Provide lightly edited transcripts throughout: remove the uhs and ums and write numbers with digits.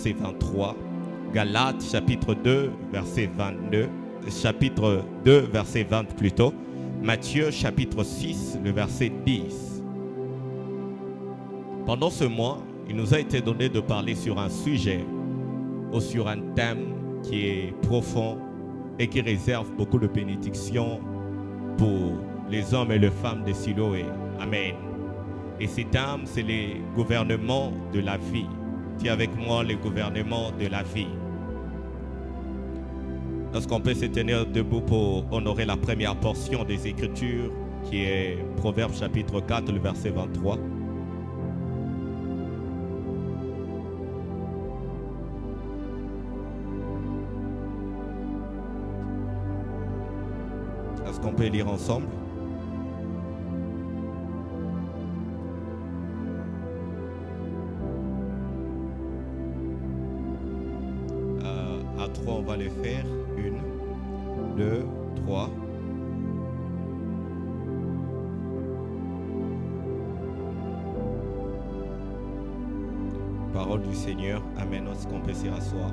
verset 23. Galates, chapitre 2, verset 22. Chapitre 2, verset 20 plutôt. Matthieu, chapitre 6, le verset 10. Pendant ce mois, il nous a été donné de parler sur un sujet ou sur un thème qui est profond et qui réserve beaucoup de bénédictions pour les hommes et les femmes de Siloé. Amen. Et cet thème, c'est les gouvernements de la vie. Dis avec moi les gouvernements de la vie. Est-ce qu'on peut se tenir debout pour honorer la première portion des Écritures qui est Proverbes chapitre 4, le verset 23. Est-ce qu'on peut lire ensemble? À 3, on va les faire. 1, 2, 3. Parole du Seigneur. Amen. Est-ce qu'on peut s'y rasseoir?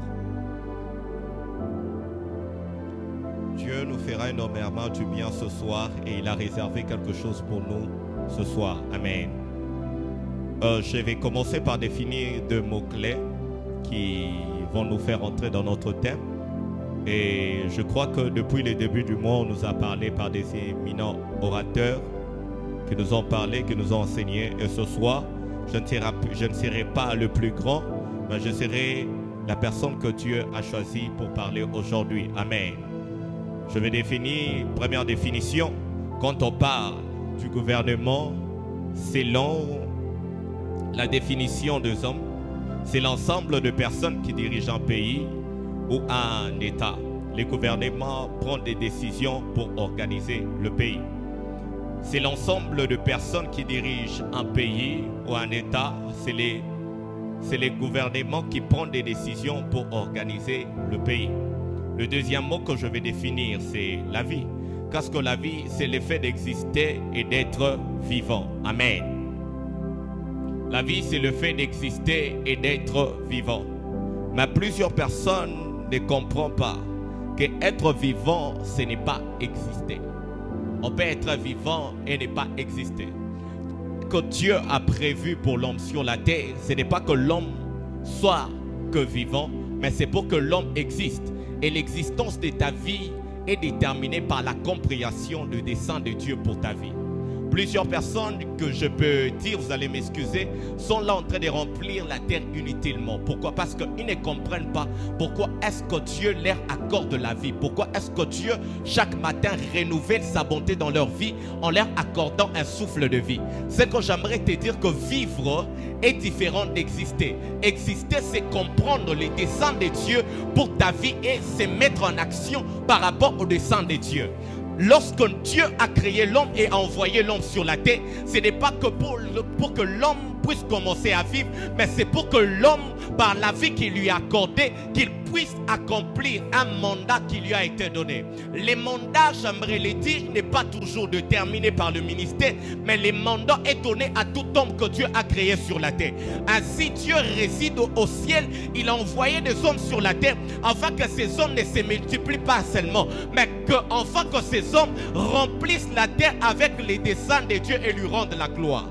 Dieu nous fera énormément du bien ce soir et il a réservé quelque chose pour nous ce soir. Amen. Je vais commencer par définir deux mots-clés qui vont nous faire entrer dans notre thème. Et je crois que depuis le début du mois, on nous a parlé par des éminents orateurs qui nous ont parlé, qui nous ont enseigné. Et ce soir, je ne serai pas le plus grand, mais je serai la personne que Dieu a choisie pour parler aujourd'hui. Amen. Je vais définir, première définition, quand on parle du gouvernement, selon la définition des hommes, c'est l'ensemble de personnes qui dirigent un pays ou un État. Les gouvernements prennent des décisions pour organiser le pays. C'est l'ensemble de personnes qui dirigent un pays ou un État. C'est les gouvernements qui prennent des décisions pour organiser le pays. Le deuxième mot que je vais définir, c'est la vie. Parce que la vie, c'est le fait d'exister et d'être vivant. Amen. La vie, c'est le fait d'exister et d'être vivant. Mais plusieurs personnes ne comprennent pas que être vivant, ce n'est pas exister. On peut être vivant et ne pas exister. Que Dieu a prévu pour l'homme sur la terre, ce n'est pas que l'homme soit que vivant, mais c'est pour que l'homme existe. Et l'existence de ta vie est déterminée par la compréhension du dessein de Dieu pour ta vie. Plusieurs personnes que je peux dire, vous allez m'excuser, sont là en train de remplir la terre inutilement. Pourquoi? Parce qu'ils ne comprennent pas pourquoi est-ce que Dieu leur accorde la vie. Pourquoi est-ce que Dieu, chaque matin, renouvelle sa bonté dans leur vie en leur accordant un souffle de vie. C'est que j'aimerais te dire que vivre est différent d'exister. Exister, c'est comprendre les desseins de Dieu pour ta vie et se mettre en action par rapport aux desseins de Dieu. Lorsque Dieu a créé l'homme et a envoyé l'homme sur la terre, ce n'est pas que pour que l'homme puisse commencer à vivre, mais c'est pour que l'homme, par la vie qu'il lui a accordée, qu'il puisse accomplir un mandat qui lui a été donné. Les mandats, j'aimerais le dire, n'est pas toujours déterminé par le ministère, mais les mandats est donné à tout homme que Dieu a créé sur la terre. Ainsi, Dieu réside au ciel, il a envoyé des hommes sur la terre, afin que ces hommes ne se multiplient pas seulement, mais afin que ces hommes remplissent la terre avec les desseins de Dieu et lui rendent la gloire.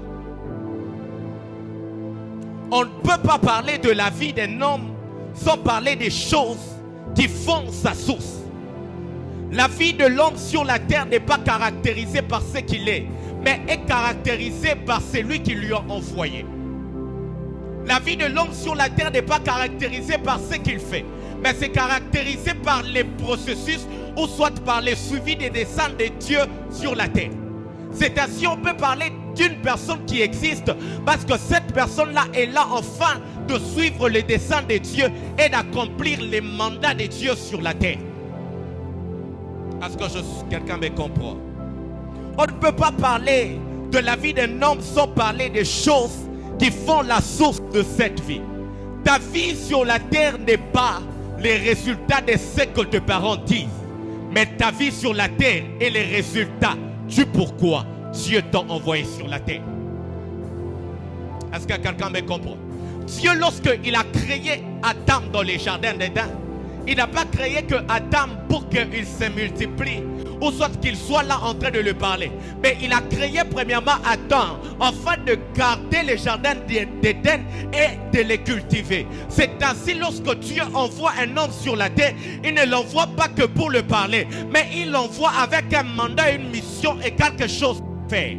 On ne peut pas parler de la vie d'un homme sans parler des choses qui font sa source. La vie de l'homme sur la terre n'est pas caractérisée par ce qu'il est, mais est caractérisée par celui qui lui a envoyé. La vie de l'homme sur la terre n'est pas caractérisée par ce qu'il fait, mais c'est caractérisé par les processus ou soit par le suivi des desseins de Dieu sur la terre. C'est ainsi on peut parler d'une personne qui existe parce que cette personne-là est là afin de suivre les desseins de Dieu et d'accomplir les mandats de Dieu sur la terre. Est-ce que quelqu'un me comprend? On ne peut pas parler de la vie d'un homme sans parler des choses qui font la source de cette vie. Ta vie sur la terre n'est pas les résultats de ce que tes parents disent, mais ta vie sur la terre est les résultats du pourquoi Dieu t'a envoyé sur la terre. Est-ce que quelqu'un me comprend? Dieu, lorsqu'il a créé Adam dans les jardins d'Éden, il n'a pas créé que Adam pour qu'il se multiplie ou soit qu'il soit là en train de lui parler. Mais il a créé premièrement Adam afin de garder les jardins d'Éden et de les cultiver. C'est ainsi lorsque Dieu envoie un homme sur la terre, il ne l'envoie pas que pour le parler, mais il l'envoie avec un mandat, une mission et quelque chose à faire.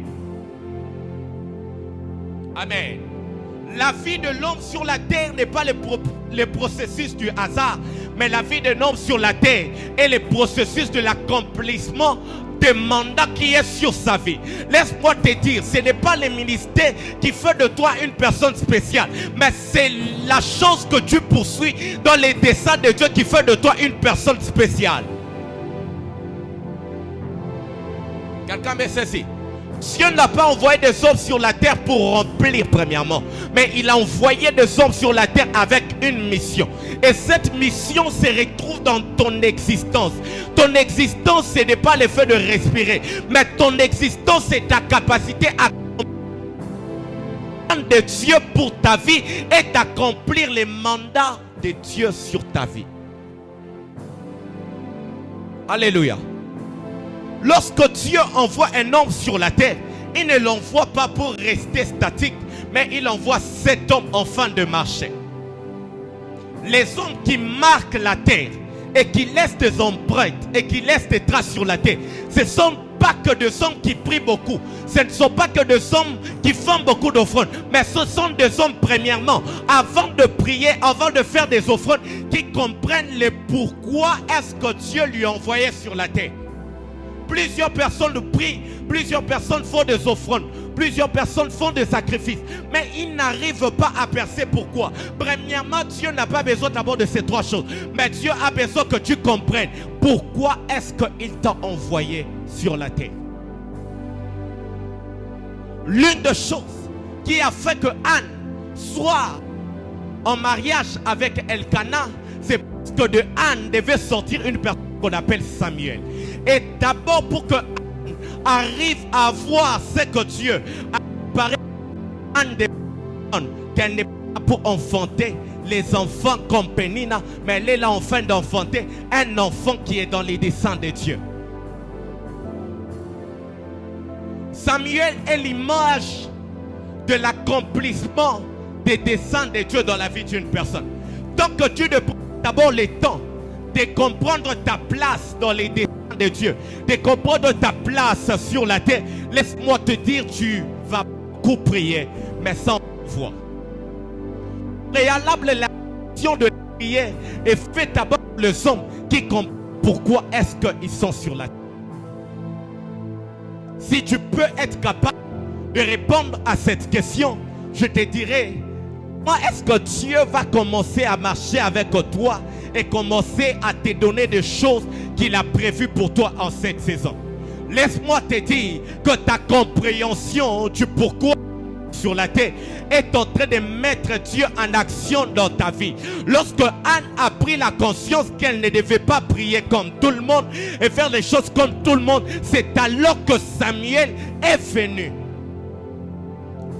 Amen. La vie de l'homme sur la terre n'est pas le processus du hasard, mais la vie d'un homme sur la terre est le processus de l'accomplissement des mandats qui est sur sa vie. Laisse-moi te dire, ce n'est pas le ministère qui fait de toi une personne spéciale, mais c'est la chose que tu poursuis dans les desseins de Dieu qui fait de toi une personne spéciale. Quelqu'un me saisit? Dieu n'a pas envoyé des hommes sur la terre pour remplir premièrement, mais il a envoyé des hommes sur la terre avec une mission. Et cette mission se retrouve dans ton existence. Ton existence, ce n'est pas le fait de respirer, mais ton existence, c'est ta capacité à de Dieu pour ta vie et d'accomplir les mandats de Dieu sur ta vie. Alléluia. Lorsque Dieu envoie un homme sur la terre, il ne l'envoie pas pour rester statique, mais il envoie cet homme afin de marcher. Les hommes qui marquent la terre et qui laissent des empreintes et qui laissent des traces sur la terre, ce ne sont pas que des hommes qui prient beaucoup, ce ne sont pas que des hommes qui font beaucoup d'offrandes, mais ce sont des hommes premièrement, avant de prier, avant de faire des offrandes, qui comprennent le pourquoi est-ce que Dieu lui a envoyé sur la terre. Plusieurs personnes prient, plusieurs personnes font des offrandes, plusieurs personnes font des sacrifices, mais ils n'arrivent pas à percer pourquoi. Premièrement, Dieu n'a pas besoin d'abord de ces trois choses, mais Dieu a besoin que tu comprennes pourquoi est-ce qu'il t'a envoyé sur la terre. L'une des choses qui a fait que Anne soit en mariage avec Elkanah, c'est parce que de Anne devait sortir une personne qu'on appelle Samuel. Et d'abord pour que Anne arrive à voir ce que Dieu a préparé, Anne de personne qu'elle n'est pas pour enfanter les enfants comme Pénina, mais elle est là en train d'enfanter un enfant qui est dans les desseins de Dieu. Samuel est l'image de l'accomplissement des desseins de Dieu dans la vie d'une personne. Tant que tu ne prends d'abord le temps de comprendre ta place dans les desseins de Dieu, de comprendre ta place sur la terre, laisse-moi te dire, tu vas beaucoup prier, mais sans foi. Préalable la question de la prière est faite d'abord les hommes qui comprennent pourquoi est-ce qu'ils sont sur la terre. Si tu peux être capable de répondre à cette question, je te dirai, comment est-ce que Dieu va commencer à marcher avec toi et commencer à te donner des choses qu'il a prévues pour toi en cette saison. Laisse-moi te dire que ta compréhension du pourquoi sur la terre est en train de mettre Dieu en action dans ta vie. Lorsque Anne a pris la conscience qu'elle ne devait pas prier comme tout le monde et faire les choses comme tout le monde, c'est alors que Samuel est venu.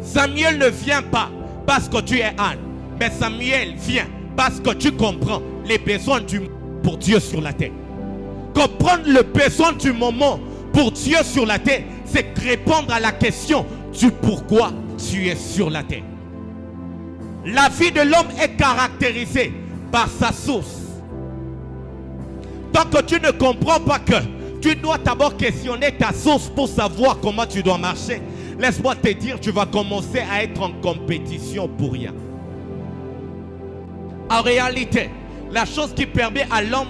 Samuel ne vient pas parce que tu es Anne, mais Samuel vient parce que tu comprends les besoins du moment pour Dieu sur la terre. Comprendre le besoin du moment pour Dieu sur la terre, c'est répondre à la question du pourquoi tu es sur la terre. La vie de l'homme est caractérisée par sa source. Tant que tu ne comprends pas que tu dois d'abord questionner ta source pour savoir comment tu dois marcher, laisse-moi te dire, tu vas commencer à être en compétition pour rien. En réalité, la chose qui permet à l'homme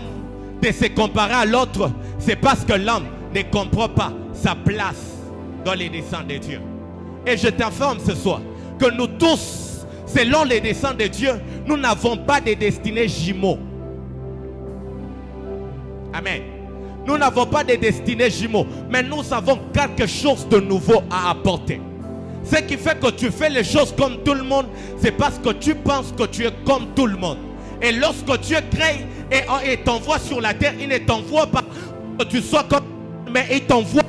de se comparer à l'autre, c'est parce que l'homme ne comprend pas sa place dans les desseins de Dieu. Et je t'informe ce soir que nous tous, selon les desseins de Dieu, nous n'avons pas de destinée jumeaux. Amen. Nous n'avons pas de destinée jumeaux, mais nous avons quelque chose de nouveau à apporter. Ce qui fait que tu fais les choses comme tout le monde, c'est parce que tu penses que tu es comme tout le monde. Et lorsque Dieu crée et t'envoie sur la terre, il ne t'envoie pas que tu sois comme, mais il t'envoie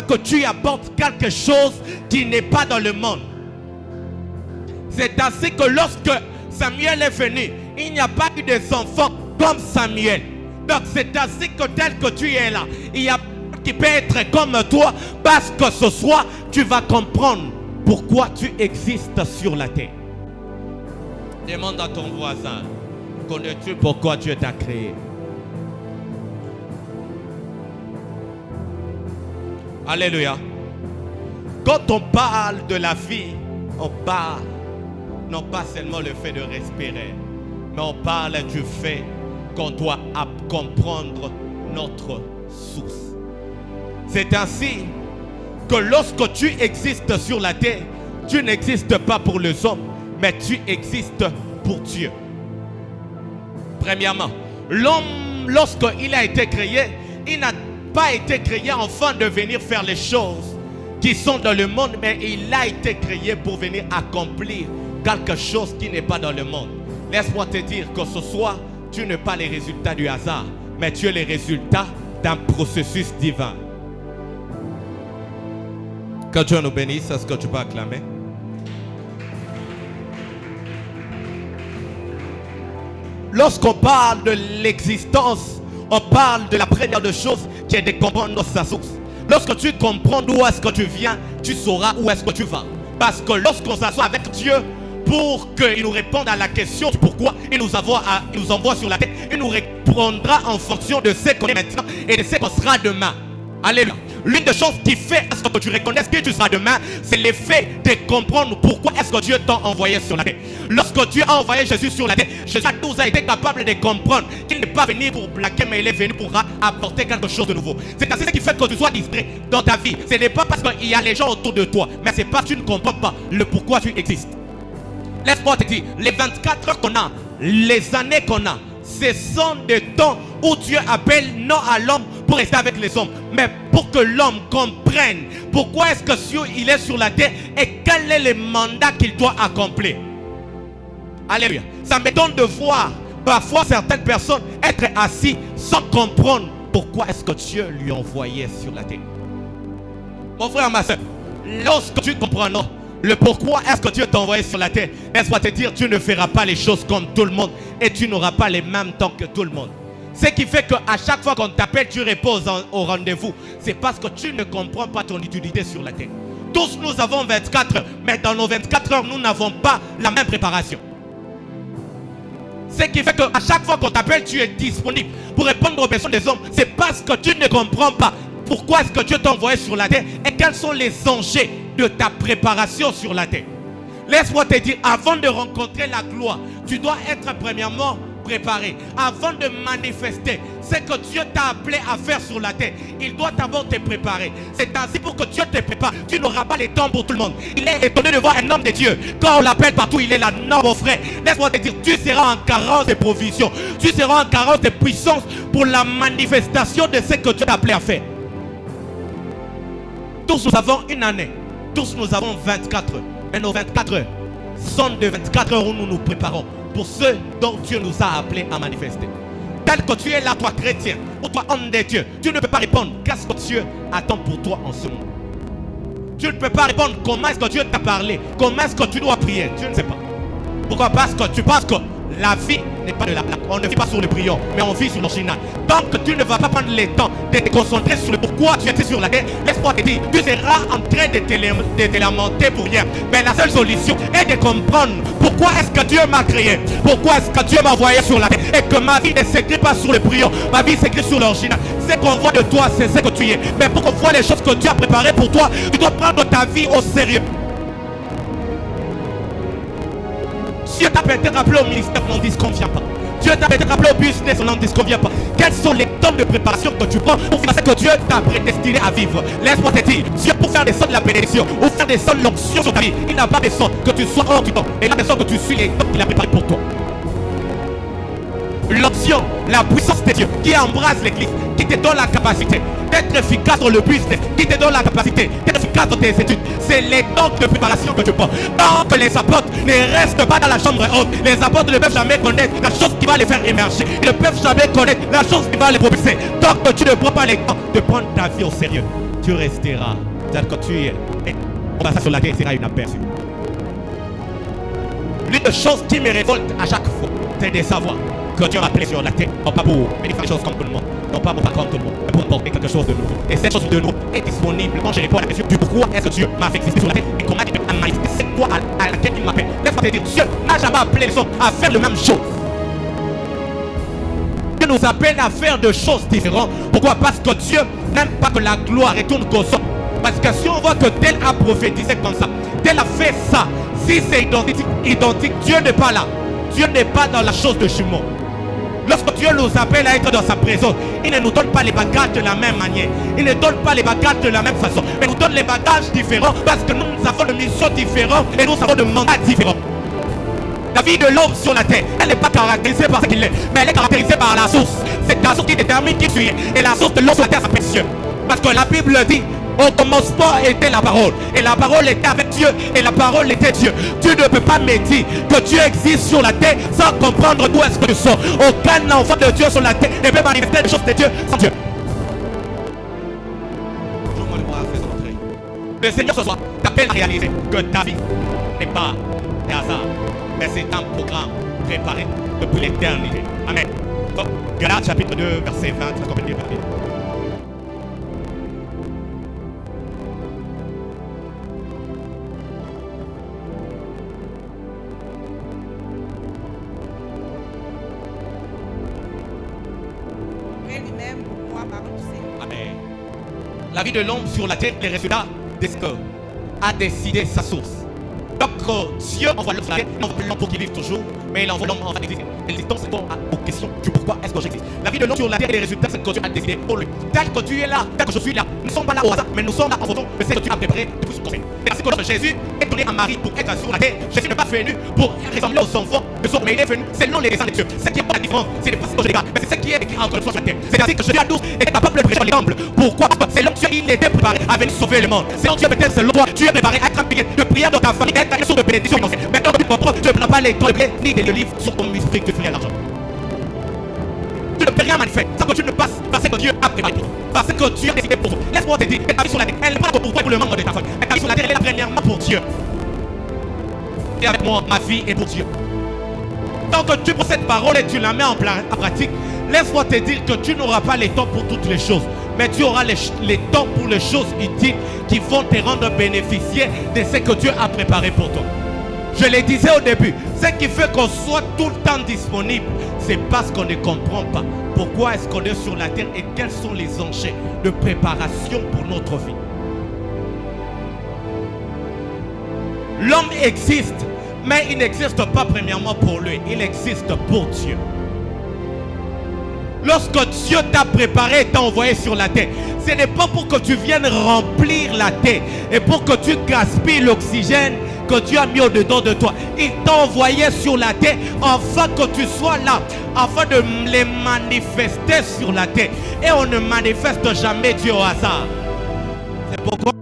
que tu apportes quelque chose qui n'est pas dans le monde. C'est ainsi que lorsque Samuel est venu, il n'y a pas eu des enfants comme Samuel. Donc c'est ainsi que tel que tu es là, il y a qui peut être comme toi, parce que ce soir tu vas comprendre pourquoi tu existes sur la terre. Demande à ton voisin, connais-tu pourquoi Dieu t'a créé? Alléluia. Quand on parle de la vie, on parle non pas seulement le fait de respirer, mais on parle du fait qu'on doit comprendre notre source. C'est ainsi que lorsque tu existes sur la terre, tu n'existes pas pour les hommes, mais tu existes pour Dieu. Premièrement, l'homme, lorsqu'il a été créé, il n'a pas été créé afin de venir faire les choses qui sont dans le monde, mais il a été créé pour venir accomplir quelque chose qui n'est pas dans le monde. Laisse-moi te dire que ce soir, tu n'es pas les résultats du hasard, mais tu es les résultats d'un processus divin. Que Dieu nous bénisse. Est-ce que tu peux acclamer? Lorsqu'on parle de l'existence, on parle de la première des choses qui est de comprendre sa source. Lorsque tu comprends d'où est-ce que tu viens, tu sauras où est-ce que tu vas. Parce que lorsqu'on s'assoit avec Dieu pour qu'il nous réponde à la question du pourquoi il nous envoie sur la terre, il nous répondra en fonction de ce qu'on est maintenant et de ce qu'on sera demain. Alléluia. L'une des choses qui fait à ce que tu reconnaisses qui tu seras demain, c'est l'effet de comprendre pourquoi est-ce que Dieu t'a envoyé sur la terre. Lorsque Dieu a envoyé Jésus sur la terre, Jésus nous a été capable de comprendre qu'il n'est pas venu pour blaguer, mais il est venu pour apporter quelque chose de nouveau. C'est ainsi ce qui fait que tu sois distrait dans ta vie. Ce n'est pas parce qu'il y a les gens autour de toi, mais c'est parce que tu ne comprends pas le pourquoi tu existes. Laisse-moi te dire, les 24 heures qu'on a, les années qu'on a, ce sont des temps où Dieu appelle non à l'homme pour rester avec les hommes, mais pour que l'homme comprenne pourquoi est-ce que Dieu il est sur la terre et quel est le mandat qu'il doit accomplir. Alléluia. Ça m'étonne de voir parfois certaines personnes être assis sans comprendre pourquoi est-ce que Dieu lui envoyait sur la terre. Mon frère, ma soeur, lorsque tu comprends le pourquoi est-ce que Dieu t'a envoyé sur la terre, laisse-moi te dire, tu ne feras pas les choses comme tout le monde et tu n'auras pas les mêmes temps que tout le monde. Ce qui fait qu'à chaque fois qu'on t'appelle, tu reposes au rendez-vous. C'est parce que tu ne comprends pas ton utilité sur la terre. Tous nous avons 24 heures, mais dans nos 24 heures, nous n'avons pas la même préparation. Ce qui fait qu'à chaque fois qu'on t'appelle, tu es disponible pour répondre aux besoins des hommes. C'est parce que tu ne comprends pas pourquoi est-ce que Dieu t'a envoyé sur la terre et quels sont les enjeux de ta préparation sur la terre. Laisse-moi te dire, avant de rencontrer la gloire, tu dois être premièrement préparé. Avant de manifester ce que Dieu t'a appelé à faire sur la terre, il doit d'abord te préparer. C'est ainsi pour que Dieu te prépare. Tu n'auras pas le temps pour tout le monde. Il est étonné de voir un homme de Dieu. Quand on l'appelle partout, il est là. Non, mon frère, laisse-moi te dire, tu seras en carence de provision. Tu seras en carence de puissance pour la manifestation de ce que Dieu t'a appelé à faire. Tous nous avons une année. Tous nous avons 24 heures. Mais nos 24 heures sont de 24 heures où nous nous préparons pour ceux dont Dieu nous a appelés à manifester. Tel que tu es là, toi chrétien, ou toi homme de Dieu, tu ne peux pas répondre qu'est-ce que Dieu attend pour toi en ce moment. Tu ne peux pas répondre comment est-ce que Dieu t'a parlé, comment est-ce que tu dois prier, tu ne sais pas. Pourquoi? Parce que tu penses que la vie n'est pas de la blague. On ne vit pas sur le prion, mais on vit sur l'original. Donc tu ne vas pas prendre le temps de te concentrer sur le pourquoi tu étais sur la terre. Laisse-moi te dire, tu seras en train de te lamenter pour rien. Mais la seule solution est de comprendre pourquoi est-ce que Dieu m'a créé, pourquoi est-ce que Dieu m'a envoyé sur la terre, et que ma vie ne s'écrit pas sur le prion, ma vie s'écrit sur l'original. Ce qu'on voit de toi, c'est ce que tu es. Mais pour qu'on voit les choses que Dieu a préparées pour toi, tu dois prendre ta vie au sérieux. Dieu t'a peut-être appelé au ministère, on ne disconvient pas. Dieu t'a peut-être appelé au business, on n'en disconvient pas. Quels sont les temps de préparation que tu prends pour faire ce que Dieu t'a prédestiné à vivre? Laisse-moi te dire, Dieu pour faire des sons de la bénédiction ou faire des sons de l'onction sur ta vie, il n'a pas besoin que tu sois hors du temps. Il a besoin que tu suis les temps qu'il a préparés pour toi. L'onction, la puissance de Dieu qui embrasse l'église, qui te donne la capacité d'être efficace dans le business, qui te donne la capacité d'être efficace dans tes études. C'est les temps de préparation que tu prends. Tant que les apôtres ne restent pas dans la chambre haute, les apôtres ne peuvent jamais connaître la chose qui va les faire émerger. Ils ne peuvent jamais connaître la chose qui va les propulser. Tant que tu ne prends pas le temps de prendre ta vie au sérieux, tu resteras tel que tu es. Et on va ça sur la terre sera une aperçue. L'une des choses qui me révolte à chaque fois, t'aider à savoir que Dieu m'a appelé sur la terre, non pas pour faire des choses comme tout le monde, non pas pour faire comme tout le monde, mais pour apporter quelque chose de nouveau. Et cette chose de nouveau est disponible quand je réponds à la question du pourquoi est-ce que Dieu m'a fait exister sur la terre et comment il m'a manifesté. C'est quoi à laquelle il m'appelle. Laisse-moi te dire, Dieu n'a jamais appelé les hommes à faire le même chose. Dieu nous appelle à faire des choses différentes. Pourquoi? Parce que Dieu n'aime pas que la gloire retourne qu'aux hommes. Parce que si on voit que tel a prophétisé comme ça, tel a fait ça, si c'est identique, Dieu n'est pas là. Dieu n'est pas dans la chose de jumeau. Lorsque Dieu nous appelle à être dans sa présence, il ne nous donne pas les bagages de la même manière. Il ne donne pas les bagages de la même façon. Mais il nous donne les bagages différents parce que nous avons des missions différentes et nous avons des mandats différents. La vie de l'homme sur la terre, elle n'est pas caractérisée par ce qu'il est, mais elle est caractérisée par la source. C'est la source qui détermine qui tu es. Et la source de l'homme sur la terre, c'est précieux. Parce que la Bible dit, au commencement était la parole. Et la parole était avec Dieu. Et la parole était Dieu. Tu ne peux pas me dire que Dieu existe sur la terre sans comprendre d'où est-ce que tu sors. Aucun enfant de Dieu sur la terre ne peut manifester les choses de Dieu sans Dieu. Le Seigneur ce soir t'appelle à réaliser que ta vie n'est pas un hasard, mais c'est un programme préparé depuis l'éternité. Amen. Donc, Galates chapitre 2, verset 20, ça commence bien. Amen. La vie de l'homme sur la terre, les résultats de ce que a décidé sa source. Donc Dieu envoie l'homme sur la terre, il envoie l'homme pour qu'il vive toujours, mais il envoie l'homme en exister. Et l'existence répond aux questions du pourquoi est-ce que j'existe. La vie de l'homme sur la terre et les résultats, c'est que Dieu a décidé pour lui. Tel que tu es là, tel que je suis là, nous ne sommes pas là au hasard, mais nous sommes là en fonction de ce que tu as préparé depuis ce conseil. Et ainsi que lorsque Jésus est donné à Marie pour être sur la terre, Jésus n'est pas venu pour ressembler aux enfants de son, mais il est venu selon les desseins de Dieu. Ce qui est pas la différence, c'est les passages légaux, mais c'est ce qui est écrit entre nous sur la terre. C'est ainsi que Jésus à 12 était capable de prêcher dans les temples. Pourquoi? Parce que selon Dieu, il était préparé à venir sauver le monde. Selon Dieu, peut-être selon toi, tu es préparé à être impliqué de prière dans ta famille, d'être sur de bénédiction. Maintenant, tu comprends, tu ne prends pas les temps de prière ni des livres sur ton esprit que tu ferais l'argent. Tu ne peux rien manifester sans que tu ne passes parce que Dieu a préparé pour toi. Parce que Dieu a décidé pour toi. Laisse-moi te dire, ta vie sur la terre, elle n'est pas pour toi et pour le membre de ta famille. Mais ta vie sur la terre, elle est là premièrement pour Dieu. Et avec moi, ma vie est pour Dieu. Tant que tu prends cette parole et tu la mets en pratique, laisse-moi te dire que tu n'auras pas les temps pour toutes les choses. Mais tu auras les temps pour les choses utiles qui vont te rendre bénéficier de ce que Dieu a préparé pour toi. Je le disais au début, ce qui fait qu'on soit tout le temps disponible, c'est parce qu'on ne comprend pas pourquoi est-ce qu'on est sur la terre et quels sont les enjeux de préparation pour notre vie. L'homme existe, mais il n'existe pas premièrement pour lui, il existe pour Dieu. Lorsque Dieu t'a préparé et t'a envoyé sur la terre, ce n'est pas pour que tu viennes remplir la terre et pour que tu gaspilles l'oxygène que Dieu a mis au-dedans de toi. Il t'a envoyé sur la terre afin que tu sois là, afin de les manifester sur la terre. Et on ne manifeste jamais Dieu au hasard. C'est pourquoi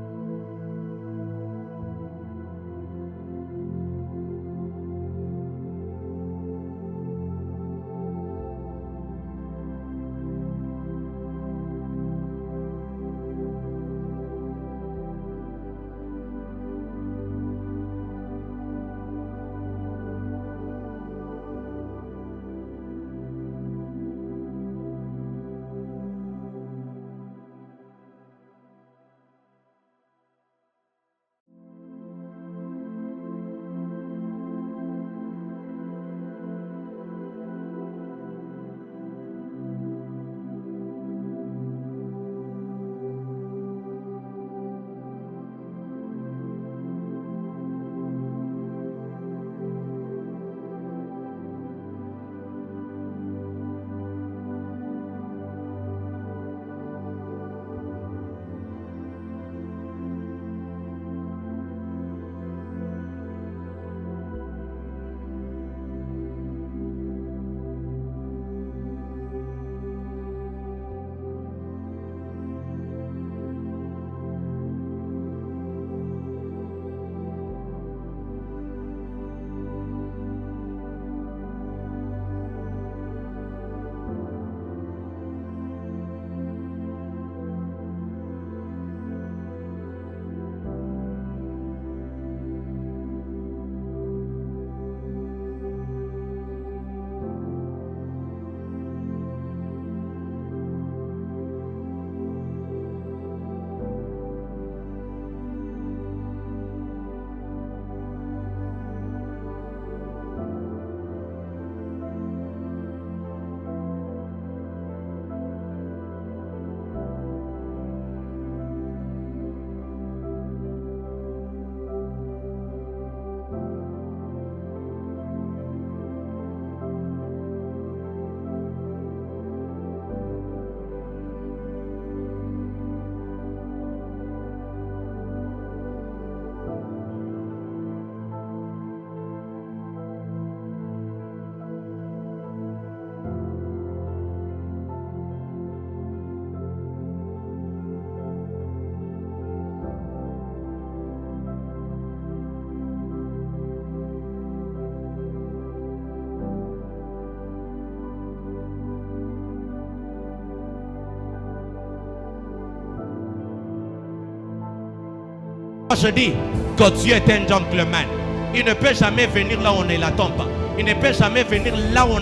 je dis que Dieu est un gentleman. Il ne peut jamais venir là où on ne l'attend pas. Il ne peut jamais venir là où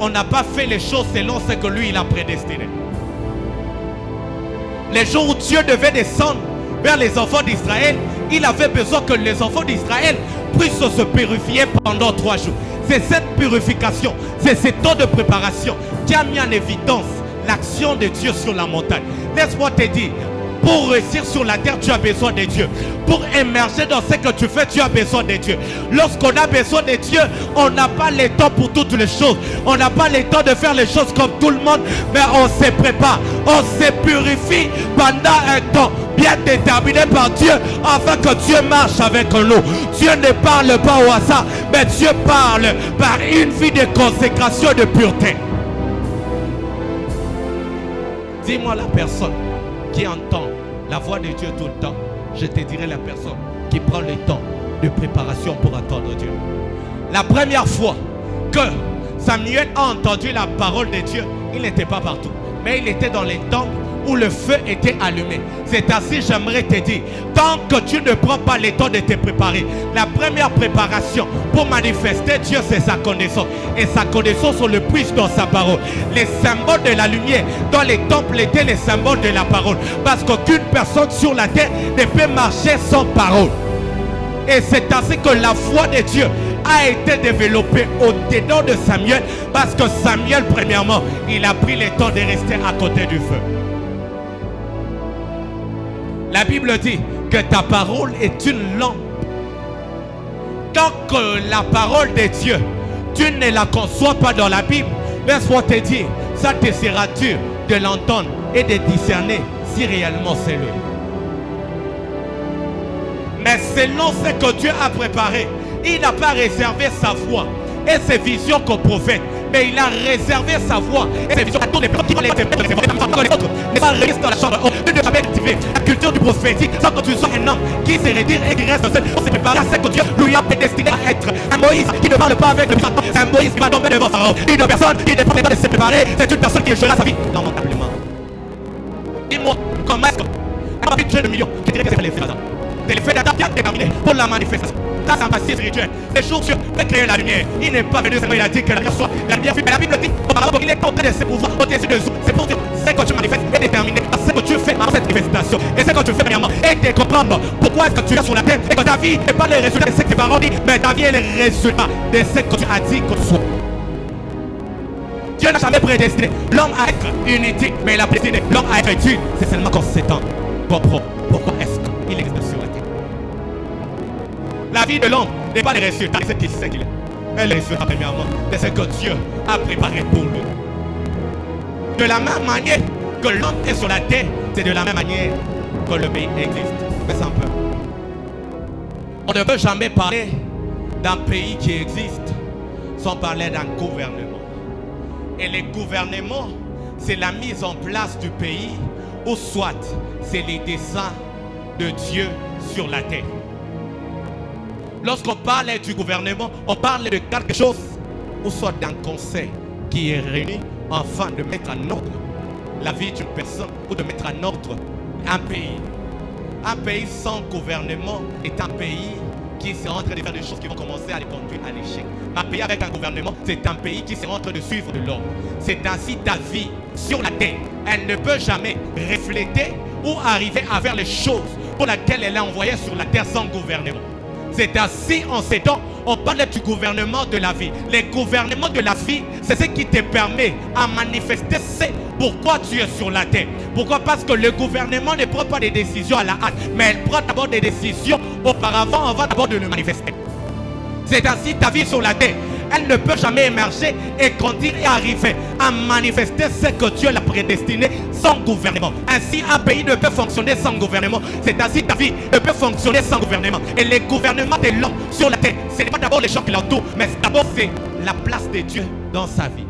on n'a pas fait les choses selon ce que lui il a prédestiné. Les jours où Dieu devait descendre vers les enfants d'Israël, il avait besoin que les enfants d'Israël puissent se purifier pendant 3 jours. C'est cette purification, c'est ce temps de préparation qui a mis en évidence l'action de Dieu sur la montagne. Laisse-moi te dire, pour réussir sur la terre, tu as besoin de Dieu. Pour émerger dans ce que tu fais, tu as besoin de Dieu. Lorsqu'on a besoin de Dieu, on n'a pas le temps pour toutes les choses. On n'a pas le temps de faire les choses comme tout le monde, mais on se prépare. On se purifie pendant un temps bien déterminé par Dieu, afin que Dieu marche avec nous. Dieu ne parle pas au hasard, mais Dieu parle par une vie de consécration et de pureté. Dis-moi la personne qui entend la voix de Dieu tout le temps. Je te dirai la personne qui prend le temps de préparation pour attendre Dieu. La première fois que Samuel a entendu la parole de Dieu, il n'était pas partout, mais il était dans les temples où le feu était allumé. C'est ainsi, j'aimerais te dire, tant que tu ne prends pas le temps de te préparer, la première préparation pour manifester Dieu, c'est sa connaissance. Et sa connaissance, on le puise dans sa parole. Les symboles de la lumière dans les temples étaient les symboles de la parole. Parce qu'aucune personne sur la terre ne peut marcher sans parole. Et c'est ainsi que la foi de Dieu a été développée au-dedans de Samuel. Parce que Samuel, premièrement, il a pris le temps de rester à côté du feu. La Bible dit que ta parole est une lampe. Tant que la parole de Dieu, tu ne la conçois pas dans la Bible, laisse-moi te dire, ça te sera dur de l'entendre et de discerner si réellement c'est lui. Mais selon ce que Dieu a préparé, il n'a pas réservé sa voix et ses visions qu'au prophète, mais il a réservé sa voix et ses visions à tous les plans qui vont les autres. Ne pas rester dans la chambre haute, ne jamais cultiver la culture du prophétique sans que tu sois un homme qui se retire et qui reste seul pour se préparer à ce que Dieu lui a prédestiné à être. Un Moïse qui ne parle pas avec le puissant, c'est un Moïse qui va tomber devant Pharaon. Une personne qui ne prend pas le temps de se préparer, c'est une personne qui jouera sa vie lamentablement. Dis-moi, comment est-ce que un budget de millions qui dirait que c'est les faits c'est l'effet d'Adam bien déterminé pour la manifestation. Ça, c'est un passé spirituel. Les jours Dieu peut créer la lumière. Il n'est pas venu seulement, il a dit que la lumière soit la lumière. Mais la Bible dit auparavant qu'il est en train de se pouvoir au-dessus de nous. C'est pour dire, ce que tu manifestes est déterminé par ce que tu fais dans cette manifestation. Et ce que tu fais premièrement est de comprendre pourquoi est-ce que tu es sur la terre et que ta vie n'est pas le résultat de ce que tes parents disent, mais ta vie est le résultat de ce que tu as dit que tu sois. Dieu n'a jamais prédestiné l'homme à être unité, mais il a prédestiné l'homme à être utile. C'est seulement qu'en ces temps, comprends pourquoi est-ce qu'il existe sur la terre. La vie de l'homme n'est pas le résultat de ce qu'il sait qu'il est. Elle est le résultat premièrement de ce que Dieu a préparé pour lui. De la même manière que l'homme est sur la terre, c'est de la même manière que le pays existe. Mais c'est un peu. On ne peut jamais parler d'un pays qui existe sans parler d'un gouvernement. Et le gouvernement, c'est la mise en place du pays, ou soit c'est les desseins de Dieu sur la terre. Lorsqu'on parle du gouvernement, on parle de quelque chose, ou soit d'un conseil qui est réuni afin de mettre en ordre la vie d'une personne ou de mettre en ordre un pays. Un pays sans gouvernement est un pays qui sera en train de faire des choses qui vont commencer à les conduire à l'échec. Un pays avec un gouvernement, c'est un pays qui sera en train de suivre de l'ordre. C'est ainsi ta vie sur la terre. Elle ne peut jamais refléter ou arriver à faire les choses pour lesquelles elle est envoyée sur la terre sans gouvernement. C'est ainsi en ces temps, on parle du gouvernement de la vie. Le gouvernement de la vie, c'est ce qui te permet à manifester c'est pourquoi tu es sur la terre. Pourquoi? Parce que le gouvernement ne prend pas des décisions à la hâte, mais elle prend d'abord des décisions auparavant avant d'abord de le manifester. C'est ainsi ta vie sur la terre. Elle ne peut jamais émerger et grandir et arriver à manifester ce que Dieu l'a prédestiné sans gouvernement. Ainsi, un pays ne peut fonctionner sans gouvernement. C'est ainsi ta vie ne peut fonctionner sans gouvernement. Et le gouvernement de l'homme sur la terre, ce n'est pas d'abord les gens qui l'entourent, mais d'abord c'est la place de Dieu dans sa vie.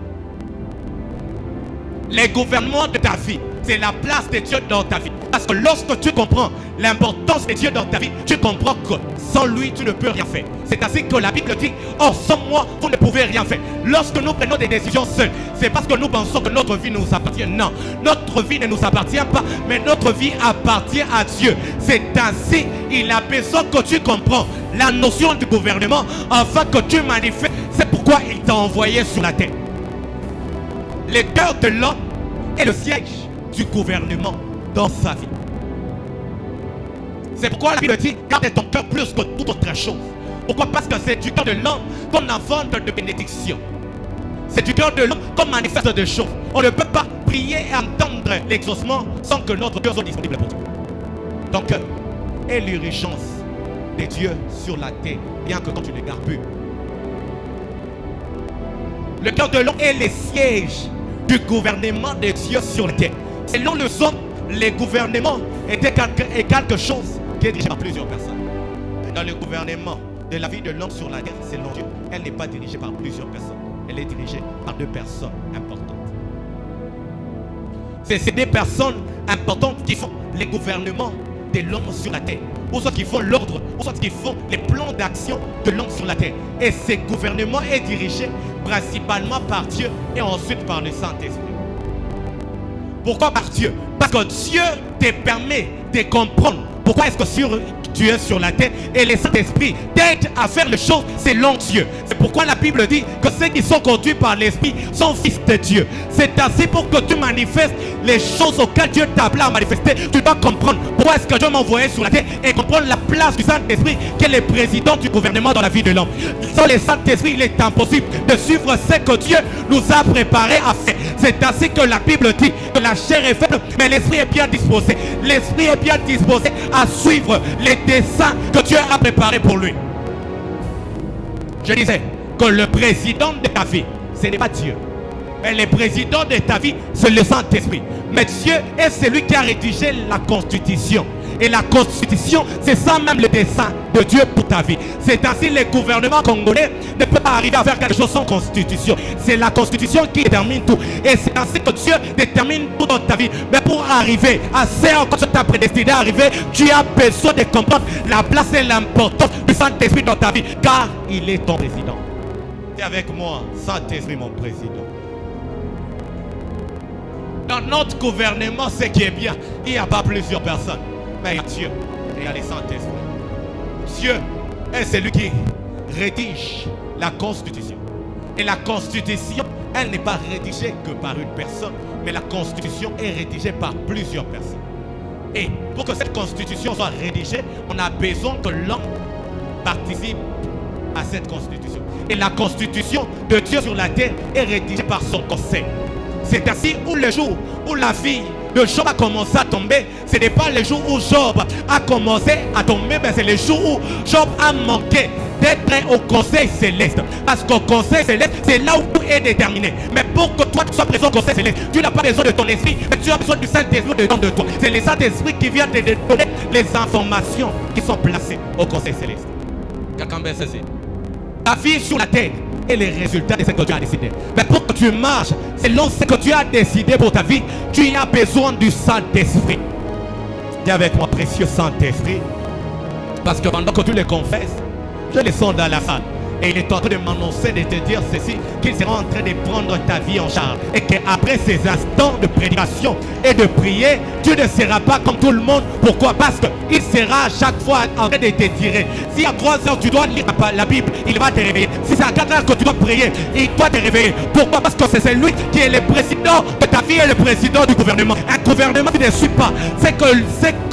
Le gouvernement de ta vie, c'est la place de Dieu dans ta vie. Parce que lorsque tu comprends l'importance de Dieu dans ta vie, tu comprends que sans lui, tu ne peux rien faire. C'est ainsi que la Bible dit, oh, sans moi, vous ne pouvez rien faire. Lorsque nous prenons des décisions seuls, c'est parce que nous pensons que notre vie nous appartient. Non, notre vie ne nous appartient pas, mais notre vie appartient à Dieu. C'est ainsi, il a besoin que tu comprends la notion du gouvernement afin que tu manifestes. C'est pourquoi il t'a envoyé sur la terre. Le cœur de l'homme est le siège du gouvernement dans sa vie. C'est pourquoi la Bible dit, garde ton cœur plus que toute autre chose. Pourquoi? Parce que c'est du cœur de l'homme qu'on invente de bénédiction. C'est du cœur de l'homme qu'on manifeste de choses. On ne peut pas prier et entendre l'exaucement sans que notre cœur soit disponible pour toi. Ton cœur est l'urgence de Dieu sur la terre, bien que quand tu ne gardes plus. Le cœur de l'homme est le siège du gouvernement de Dieu sur la terre. Selon le son, le gouvernement est quelque chose qui est dirigé par plusieurs personnes. Dans le gouvernement de la vie de l'homme sur la terre, selon Dieu, elle n'est pas dirigée par plusieurs personnes. Elle est dirigée par deux personnes importantes. C'est ces deux personnes importantes qui font le gouvernement de l'homme sur la terre. Ou ceux qui font l'ordre, ou ceux qui font les plans d'action de l'homme sur la terre. Et ce gouvernement est dirigé principalement par Dieu et ensuite par le Saint-Esprit. Pourquoi par Dieu? Parce que Dieu te permet de comprendre pourquoi est-ce que tu es sur la terre et le Saint-Esprit t'aide à faire les choses selon Dieu. C'est pourquoi la Bible dit que ceux qui sont conduits par l'Esprit sont fils de Dieu. C'est ainsi pour que tu manifestes les choses auxquelles Dieu t'a appelé à manifester. Tu dois comprendre pourquoi est-ce que Dieu m'a envoyé sur la terre et comprendre la place du Saint-Esprit qui est le président du gouvernement dans la vie de l'homme. Sans le Saint-Esprit, il est impossible de suivre ce que Dieu nous a préparé à faire. C'est ainsi que la Bible dit que la chair est faible, mais l'Esprit est bien disposé. L'Esprit est bien disposé à suivre les desseins que Dieu a préparés pour lui. Je disais que le président de ta vie, ce n'est pas Dieu. Mais le président de ta vie, c'est le Saint-Esprit. Mais Dieu est celui qui a rédigé la Constitution. Et la Constitution, c'est ça même le dessein de Dieu pour ta vie. C'est ainsi le gouvernement congolais ne peut pas arriver à faire quelque chose sans Constitution. C'est la Constitution qui détermine tout. Et c'est ainsi que Dieu détermine tout dans ta vie. Mais pour arriver à ce que tu t'as prédestiné à arriver, tu as besoin de comprendre la place et l'importance du Saint-Esprit dans ta vie. Car il est ton président. Et avec moi, Saint-Esprit, mon président. Dans notre gouvernement, ce qui est bien, il n'y a pas plusieurs personnes. Mais il y a Dieu et il y a les Saint-Esprit. Dieu est celui qui rédige la Constitution. Et la Constitution, elle n'est pas rédigée que par une personne, mais la Constitution est rédigée par plusieurs personnes. Et pour que cette Constitution soit rédigée, on a besoin que l'homme participe à cette Constitution. Et la Constitution de Dieu sur la terre est rédigée par son conseil. C'est ainsi où le jour où la vie de Job a commencé à tomber, ce n'est pas le jour où Job a commencé à tomber, mais c'est le jour où Job a manqué d'être au conseil céleste. Parce qu'au conseil céleste, c'est là où tout est déterminé. Mais pour que toi tu sois présent au conseil céleste, tu n'as pas besoin de ton esprit, mais tu as besoin du Saint-Esprit dedans de toi. C'est le Saint-Esprit qui vient te donner les informations qui sont placées au conseil céleste. Quelqu'un veut cesser. Ta vie sur la terre est le résultat de ce que tu as décidé. Mais pour que tu marches selon ce que tu as décidé pour ta vie, tu as besoin du Saint-Esprit. Dis avec moi, précieux Saint-Esprit, parce que pendant que tu le confesses, je le sens dans la salle. Et il est en train de m'annoncer, de te dire ceci, qu'il sera en train de prendre ta vie en charge. Et qu'après ces instants de prédication et de prière, tu ne seras pas comme tout le monde. Pourquoi? Parce qu'il sera à chaque fois en train de te tirer. Si à 3 heures tu dois lire la Bible, il va te réveiller. Si c'est à 4 heures que tu dois prier, il doit te réveiller. Pourquoi? Parce que c'est lui qui est le président de ta vie et le président du gouvernement. Un gouvernement qui ne suit pas ce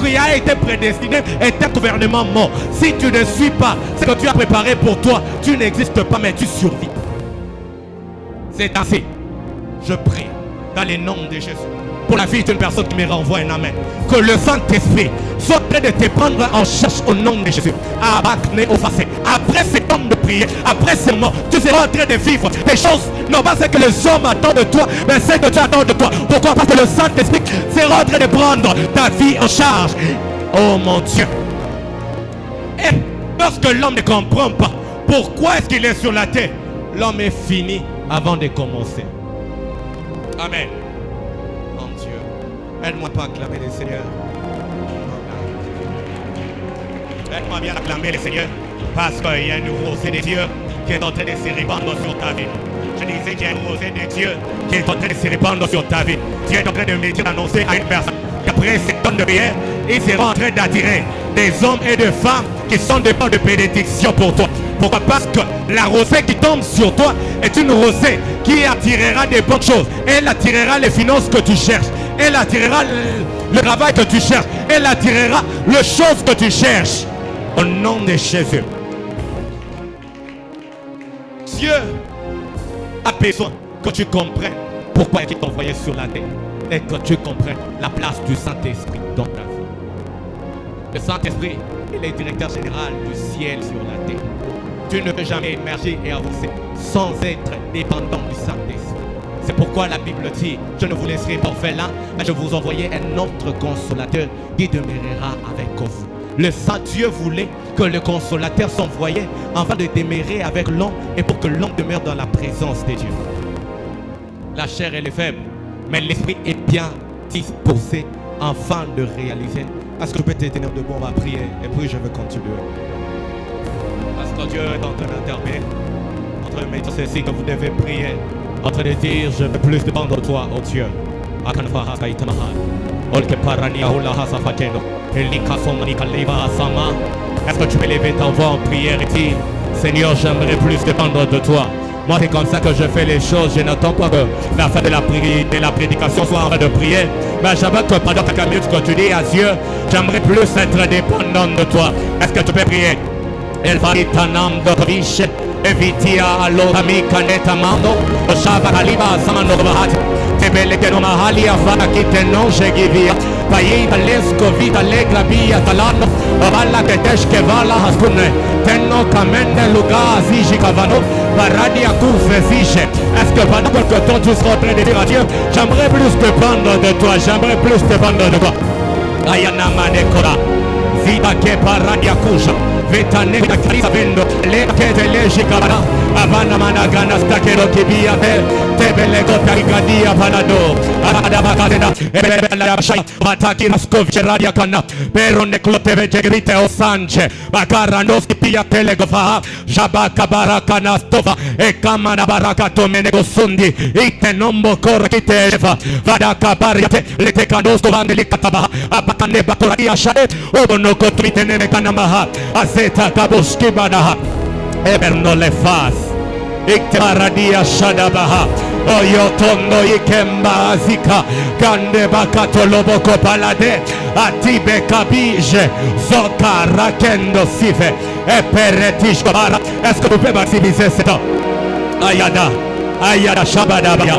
qui a été prédestiné est un gouvernement mort. Si tu ne suis pas ce que tu as préparé pour toi, tu n'existes pas, mais tu survis. C'est ainsi. Je prie dans le nom de Jésus pour la vie d'une personne qui me renvoie un amen. Que le Saint-Esprit soit prêt de te prendre en charge au nom de Jésus. Après ces temps de prière, après ces mots, tu seras en train de vivre des choses, non pas ce que les hommes attendent de toi, mais ce que tu attends de toi. Pourquoi? Parce que le Saint-Esprit sera en train de prendre ta vie en charge. Oh mon Dieu. Et parce que l'homme ne comprend pas pourquoi est-ce qu'il est sur la terre, l'homme est fini avant de commencer. Amen. Mon Dieu. Aide-moi pas à acclamer le Seigneur. Aide-moi bien à acclamer le Seigneur. Parce qu'il y a une rosée de Dieu qui est en train de se répandre sur ta vie. Je disais qu'il y a une rosée de Dieu qui est en train de se répandre sur ta vie. Dieu est en train de me dire d'annoncer à une personne qu'après ces temps de prière, il sera en train d'attirer des hommes et des femmes qui sont des portes de bénédiction pour toi. Pourquoi? Parce que la rosée qui tombe sur toi est une rosée qui attirera des bonnes choses. Elle attirera les finances que tu cherches. Elle attirera le travail que tu cherches. Elle attirera les choses que tu cherches. Au nom de Jésus. Dieu a besoin que tu comprennes pourquoi il t'a envoyé sur la terre et que tu comprennes la place du Saint-Esprit dans ta vie. Le Saint-Esprit est le directeur général du ciel sur la terre. Tu ne peux jamais émerger et avancer sans être dépendant du Saint-Esprit. C'est pourquoi la Bible dit: je ne vous laisserai pas orphelins, mais je vous envoyer un autre consolateur qui demeurera avec vous. Le Saint-Dieu voulait que le consolateur s'envoyait afin de demeurer avec l'homme et pour que l'homme demeure dans la présence de Dieu. La chair elle est faible, mais l'esprit est bien disposé afin de réaliser. Est-ce que je peux te tenir debout? On va prier et puis je vais continuer. Parce que Dieu est en train d'intervenir, en train de mettre ceci que vous devez prier, en train de dire: je veux plus dépendre de toi, oh Dieu. Est-ce que tu peux lever ta voix en prière et dire: Seigneur, j'aimerais plus dépendre de toi. Moi, c'est comme ça que je fais les choses. Je n'attends pas que la fin de la prédication soit en train de prier. Mais j'aimerais que pendant ta minute que tu dis à Dieu: j'aimerais plus être dépendant de toi. Est-ce que tu peux prier? El Varitanam de Viche, Evitia Alotami Canetamando, Oshava Kaliba Samano Bahat, Tebele Kenomahali Afana Kiteno Shegivia, Païda Lesco Vida Legra Via Talano, Avala Ketesh Kevala Haskune, Tenno Kamende Luga Ziji Kavano, Paradia Kufe Ziche. Est-ce que pendant quelque temps tu seras en train de dire à Dieu: j'aimerais plus dépendre de toi, j'aimerais plus dépendre de toi. Ayana Manekora, Zida Keparadia Kusha. Vetane Karisa Vendo, Lekete Lejikabana, Avana Managana Stakero Kibia, Tebelego Tarigadia Panado, Adabakadena, Ebela Shai, Mataki Raskovic Radiakana, Perone Kloteve Grite Osanche, Bakaranovski Pia Telegofa, Jabaka Barakana Stova, Ekamana Barakato Menego Sundi, Itenombo Korakiteva, Vadaka Bariate, Letekanosco Vandelikataba, Abakane Batoradia Shadet, Obonoko Tritene Kanamaha, Zeta Kabuski Banaha, Eberno Lefas, Iktaradia Shadabaha, Oyotondo Ikemba Zika, Kande Bakato Loboko Palade, Atibe Kabije, Zoka Rakendo Sife, Eperetish Kabara. Est-ce que vous pouvez maximiser ce temps? Ayada, Ayada Shabadabaya,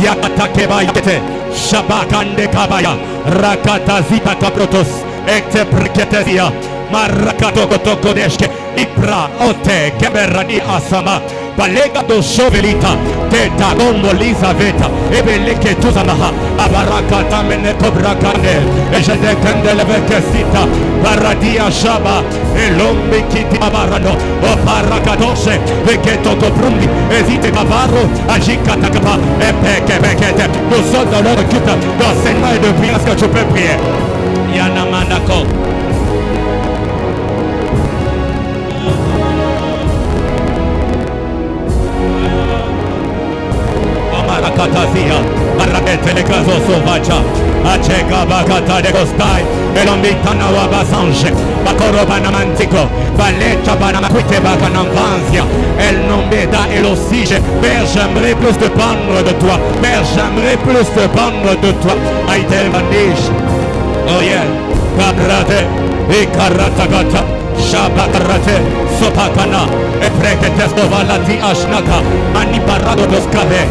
Yakata Yete, Shabakande Kabaya, Rakata Zita Kaprotos, Ekte Priketesia. Marakato Kotokodeshke, Ipra, Ote, Keberani Asama, Balega do Shovelita, Teta Gombo Lizaveta, Ebeleke Tuzamaha, Abarakata Meneko Brakane, Ejede Kendele Vekesita, Baradia Shaba, Elombe Kiti Abarano, Oparakadoshe, Veketo Koprundi, Ezite Cabarro, Ajika Takapa, Epeke Bekete, nous sommes dans leur culte d'enseignement et de prière. Est-ce que tu peux prier? Yana Manako. Katazia, Arabete le caso sovacha, Acheka Bakata de Gostai, Elomitana Wabasange, Bakorobana Mantico, Balecha Banamaquite Bacananvanzia, El Nombeda et l'Ossige. Père, j'aimerais plus dépendre de toi. Père, j'aimerais plus dépendre de toi. Aïtel Vandish, oh yeah, Kabrate, et Karatagata, Shabakarate, Sopakana, et Preketesto Valati Ashnaka, Maniparado Doskave.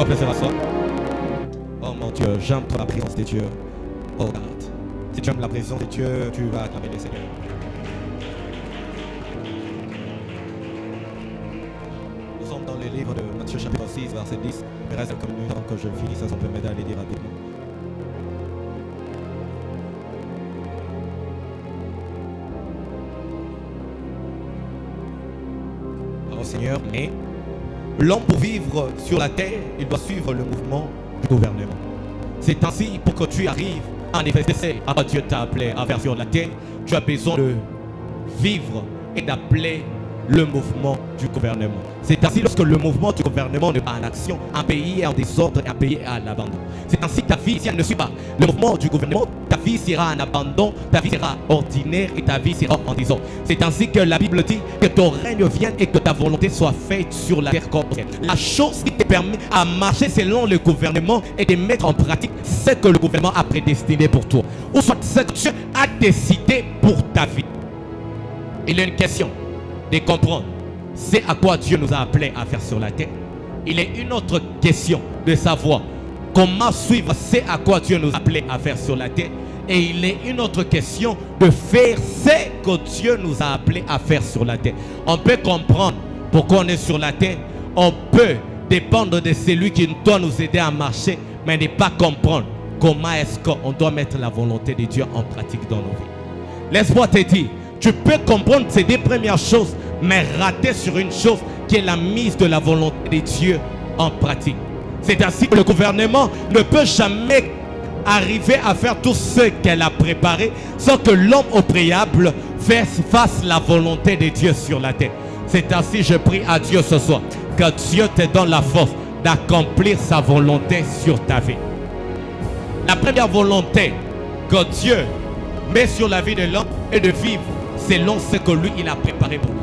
Oh mon Dieu, j'aime la présence de Dieu. Oh God. Si tu aimes la présence de Dieu, tu vas acclamer le Seigneur. Nous sommes dans le livre de Matthieu chapitre 6, verset 10. Il reste comme une temps que je finisse, ça peut m'aider à les lire rapidement. Oh Seigneur, mais l'homme pour vivre sur la terre, il doit suivre le mouvement du gouvernement. C'est ainsi pour que tu arrives à manifester à quoi Dieu t'a appelé à faire sur la terre. Tu as besoin de vivre et d'appeler le mouvement du gouvernement. C'est ainsi lorsque le mouvement du gouvernement n'est pas en action, un pays est en désordre et un pays est à l'abandon. C'est ainsi que ta vie, si elle ne suit pas le mouvement du gouvernement, ta vie sera en abandon, ta vie sera ordinaire et ta vie sera en désordre. C'est ainsi que la Bible dit que ton règne vienne et que ta volonté soit faite sur la terre comme au ciel. La chose qui te permet à marcher selon le gouvernement et de mettre en pratique ce que le gouvernement a prédestiné pour toi, ou soit ce que Dieu a décidé pour ta vie. Il y a une question de comprendre c'est à quoi Dieu nous a appelés à faire sur la terre. Il est une autre question de savoir comment suivre c'est à quoi Dieu nous a appelés à faire sur la terre. Et il est une autre question de faire ce que Dieu nous a appelés à faire sur la terre. On peut comprendre pourquoi on est sur la terre. On peut dépendre de celui qui doit nous aider à marcher, mais ne pas comprendre comment est-ce qu'on doit mettre la volonté de Dieu en pratique dans nos vies. Laisse-moi te dire, tu peux comprendre ces deux premières choses, mais rater sur une chose qui est la mise de la volonté de Dieu en pratique. C'est ainsi que le gouvernement ne peut jamais arriver à faire tout ce qu'elle a préparé sans que l'homme au préalable fasse la volonté de Dieu sur la terre. C'est ainsi, je prie à Dieu ce soir, que Dieu te donne la force d'accomplir sa volonté sur ta vie. La première volonté que Dieu met sur la vie de l'homme est de vivre selon ce que lui il a préparé pour lui.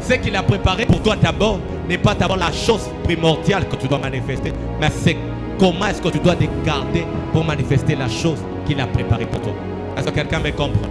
Ce qu'il a préparé pour toi d'abord n'est pas d'abord la chose primordiale que tu dois manifester, mais c'est comment est-ce que tu dois te garder pour manifester la chose qu'il a préparée pour toi. Est-ce que quelqu'un me comprend?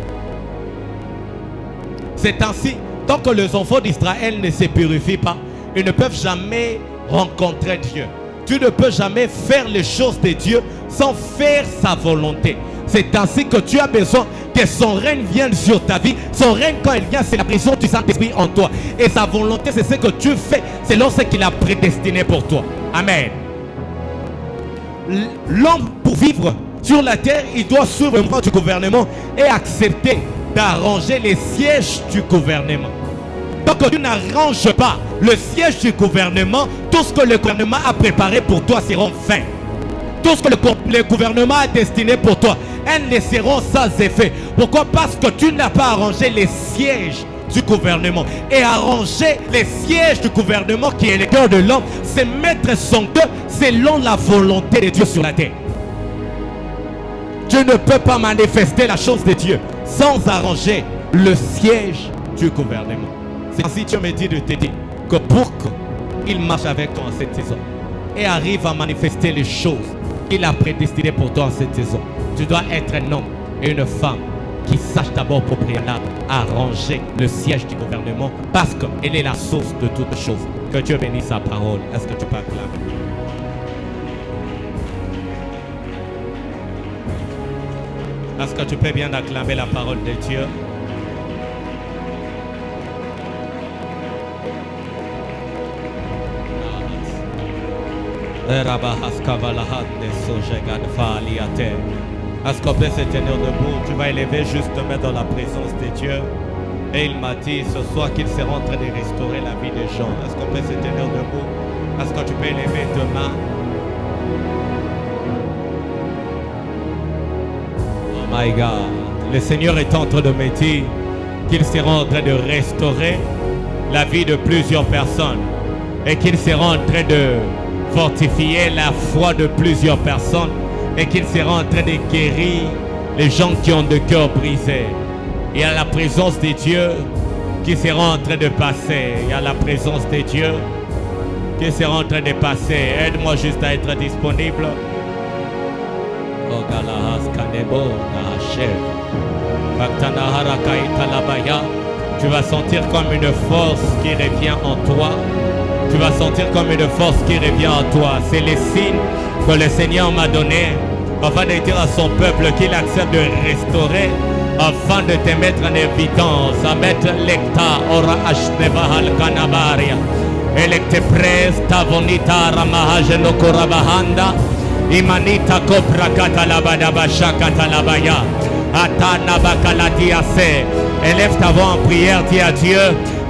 C'est ainsi, tant que les enfants d'Israël ne se purifient pas, ils ne peuvent jamais rencontrer Dieu. Tu ne peux jamais faire les choses de Dieu sans faire sa volonté. C'est ainsi que tu as besoin que son règne vienne sur ta vie. Son règne, quand il vient, c'est la présence du Saint-Esprit en toi. Et sa volonté, c'est ce que tu fais selon ce qu'il a prédestiné pour toi. Amen. L'homme, pour vivre sur la terre, il doit suivre le mouvement du gouvernement et accepter d'arranger les sièges du gouvernement. Tant que tu n'arranges pas le siège du gouvernement, tout ce que le gouvernement a préparé pour toi sera vain. Tout ce que le gouvernement a destiné pour toi, elles ne seront sans effet. Pourquoi? Parce que tu n'as pas arrangé les sièges du gouvernement. Et arranger les sièges du gouvernement qui est le cœur de l'homme, c'est mettre son cœur selon la volonté de Dieu sur la terre. Tu ne peux pas manifester la chose de Dieu sans arranger le siège du gouvernement. C'est ainsi que Dieu me dit de te dire que pour qu'il marche avec toi en cette saison et arrive à manifester les choses qu'il a prédestinées pour toi en cette saison, tu dois être un homme et une femme qui sache d'abord pour préalable arranger le siège du gouvernement, parce qu'elle est la source de toutes choses. Que Dieu bénisse sa parole. Est-ce que tu peux acclamer? Est-ce que tu peux bien acclamer la parole de Dieu? Est-ce qu'on peut se tenir debout? Tu vas élever juste te mettre dans la présence de Dieu. Et il m'a dit ce soir qu'il sera en train de restaurer la vie des gens. Est-ce qu'on peut se tenir debout? Est-ce que tu peux élever tes mains? Oh my God. Le Seigneur est en train de me dire qu'il sera en train de restaurer la vie de plusieurs personnes. Et qu'il sera en train de fortifier la foi de plusieurs personnes. Et qu'il sera en train de guérir les gens qui ont le cœur brisé. Il y a la présence de Dieu qui sera en train de passer. Il y a la présence de Dieu qui sera en train de passer. Aide-moi juste à être disponible. Tu vas sentir comme une force qui revient en toi. Tu vas sentir comme une force qui revient en toi. C'est le signe que le Seigneur m'a donné afin de dire à son peuple qu'il accepte de restaurer, afin de te mettre en évidence, à mettre l'ecta ora ashteva al kanabaria, electe pres tavonita ramahajeno korabahanda, imanita kopra katalabada basha katalabaya, atana bakalatiase. Élève ta voix en prière, dis à Dieu,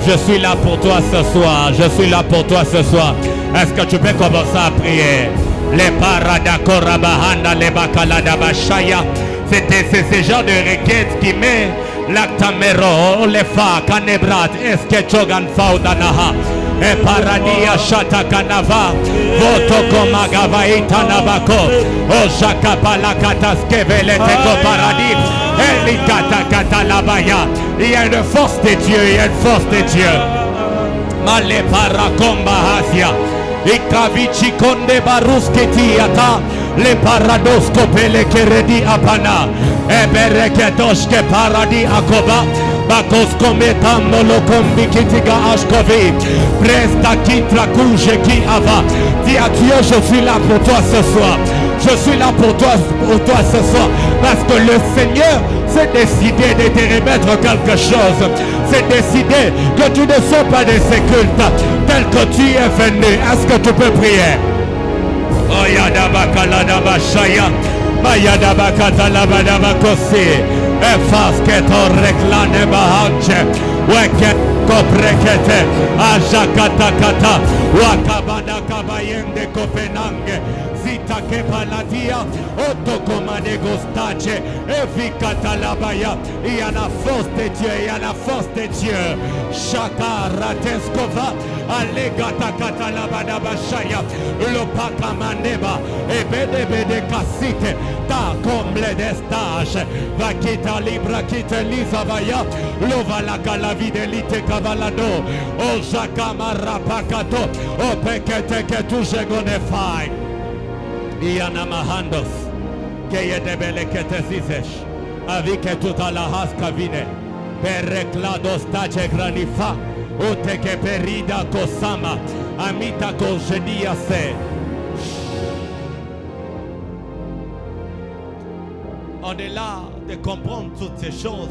je suis là pour toi ce soir, je suis là pour toi ce soir. Est-ce que tu peux commencer à prier? Les paradakorabahanda les bakalada bashaya. C'est ce genre de requête qui met l'actamero, les fa, canebrat, eskechogan faudanaha. E paradia shata kanava, voto komagava itanabako, o shakapala kataskevele teko paradis, elikata katalabaya. Il y a une force de Dieu, il y a une force de Dieu. Male parakomba hasia. Ikavichi konde barusketiata le paradoscope le keredi apana ebereketoshke paradi akoba bakos kometamo lo kombikitiga ashkovi presta kitra kuje ki ava. Dis à Dieu, je suis là pour toi ce soir. Je suis là pour toi ce soir. Parce que le Seigneur s'est décidé de te remettre quelque chose. C'est décidé que tu ne sois pas de ces cultes tel que tu es venu. Est-ce que tu peux prier? Oyadabakaladabashaya Mayadabakatalabadabakosi Efasketo reklane bahanche Weke koprekete Ajakatakata Wakabada kabayende kopenange Zita kepaladia Otokomane gostache Evikatalabaya. Il y a la force de Dieu, il y a la force de Dieu. Shaka rateskova Alegata katalabadabashaya Lopakamaneba Ebedebede kasite Ta comble de stage Vakita libra kite lizavaya Lovalaka la videlite kavalado O Jakama rapakato O pekete ke tuje gonefai Iana mahandos Keye debele kete zizesh Avike tuta la haska vine Pereklado stache granifa Oteke perida kosama Amita kojenia se. Au-delà de comprendre toutes ces choses,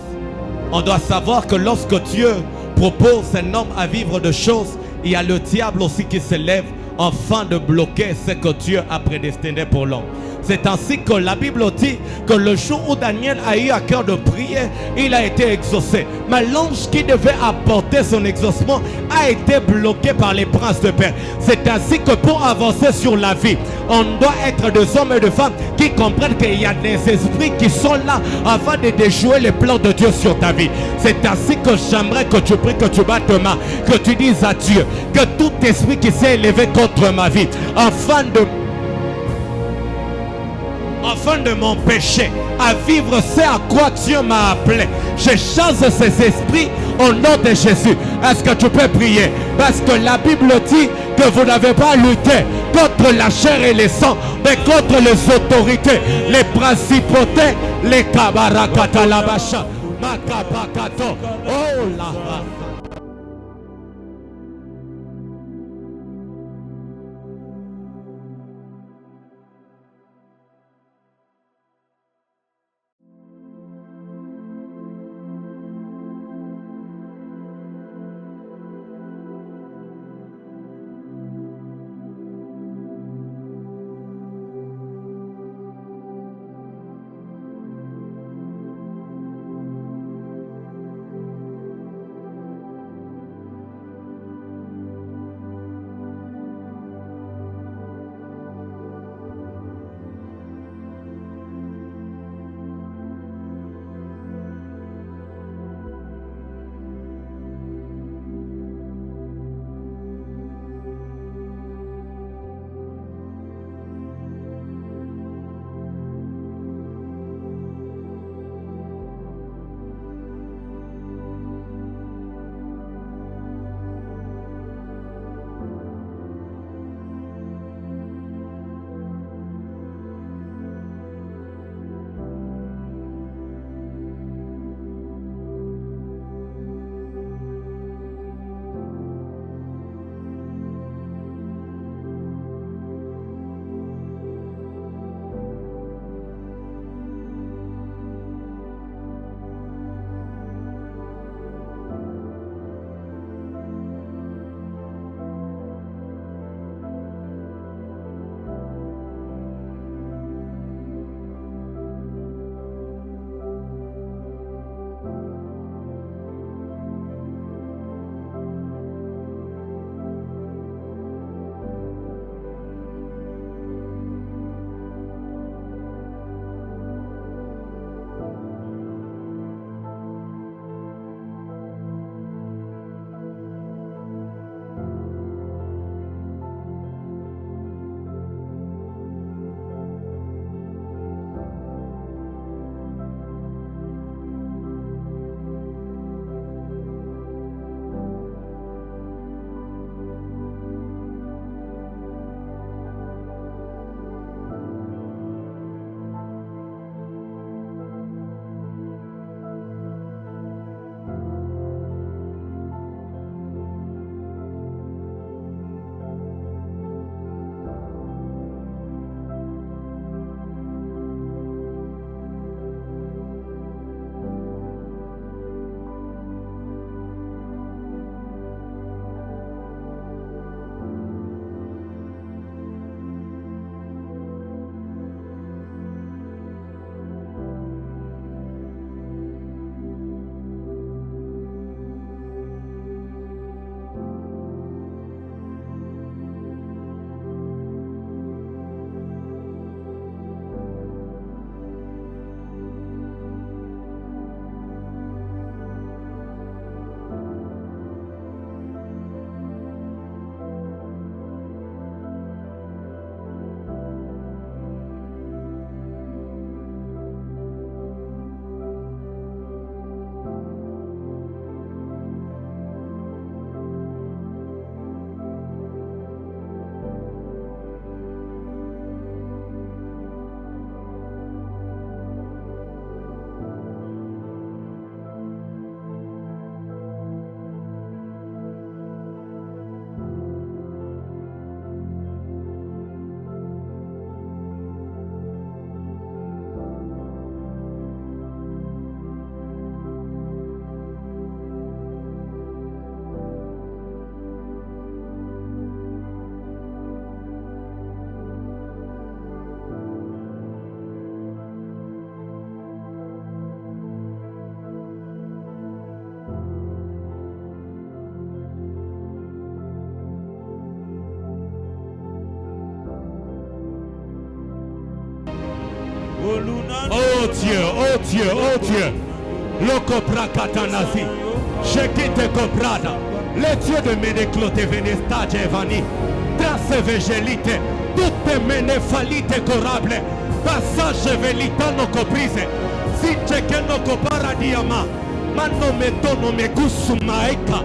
on doit savoir que lorsque Dieu propose un homme à vivre de choses, il y a le diable aussi qui se lève afin de bloquer ce que Dieu a prédestiné pour l'homme. C'est ainsi que la Bible dit que le jour où Daniel a eu à cœur de prier, il a été exaucé. Mais l'ange qui devait apporter son exaucement a été bloqué par les princes de paix. C'est ainsi que pour avancer sur la vie, on doit être des hommes et des femmes qui comprennent qu'il y a des esprits qui sont là afin de déjouer les plans de Dieu sur ta vie. C'est ainsi que j'aimerais que tu pries, que tu battes main, que tu dises à Dieu que tout esprit qui s'est élevé contre ma vie, afin de m'empêcher à vivre ce à quoi Dieu m'a appelé, je chasse ces esprits au nom de Jésus. Est-ce que tu peux prier? Parce que la Bible dit que vous n'avez pas lutté contre la chair et le sang, mais contre les autorités, les principautés, les kabarakatalabasha, makapakato. Oh là là. Dieu, oh Dieu, oh Dieu. Loco Prakatanasi. Shekite Kobrada. Le Dieu de Meneklote Venesta Jevani. Trace Vegelite. Tutte menefalite corable. Passage velitano coprise. Si chekeno coparadiama. Mano metono me gusumaeka.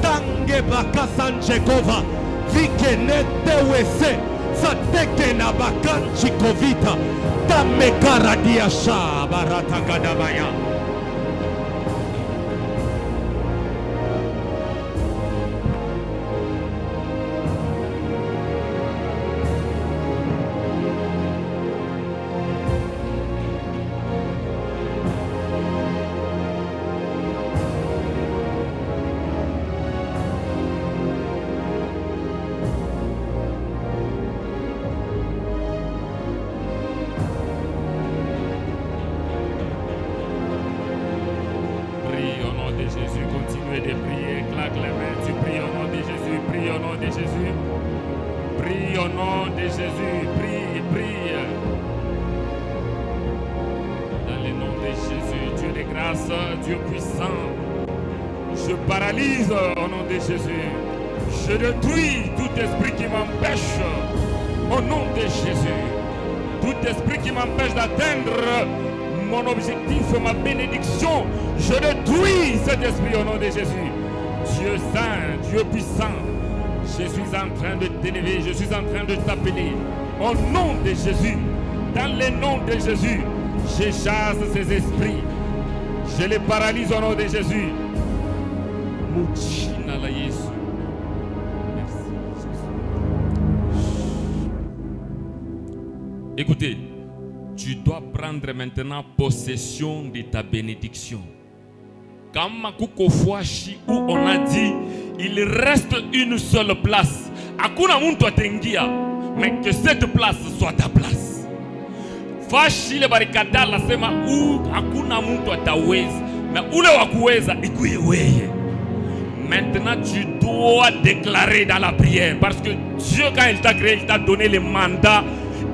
Tange bakasanchekova. Vike nete wese. Sateke na bakanchi kovita. Tame karadiasha barata gadabaya. Je détruis tout esprit qui m'empêche, au nom de Jésus, tout esprit qui m'empêche d'atteindre mon objectif, ma bénédiction, je détruis cet esprit au nom de Jésus. Dieu saint, Dieu puissant, je suis en train de t'élever, je suis en train de t'appeler, au nom de Jésus, dans le nom de Jésus, je chasse ces esprits, je les paralyse au nom de Jésus. Écoutez, tu dois prendre maintenant possession de ta bénédiction. Comme où on a dit, il reste une seule place. Hakuna muntu atengia, mais que cette place soit ta place. Fashi le barikada la sema u hakuna muntu ataweza, mais ule wakuweza ikuye weye. Maintenant, tu dois déclarer dans la prière. Parce que Dieu, quand il t'a créé, il t'a donné le mandat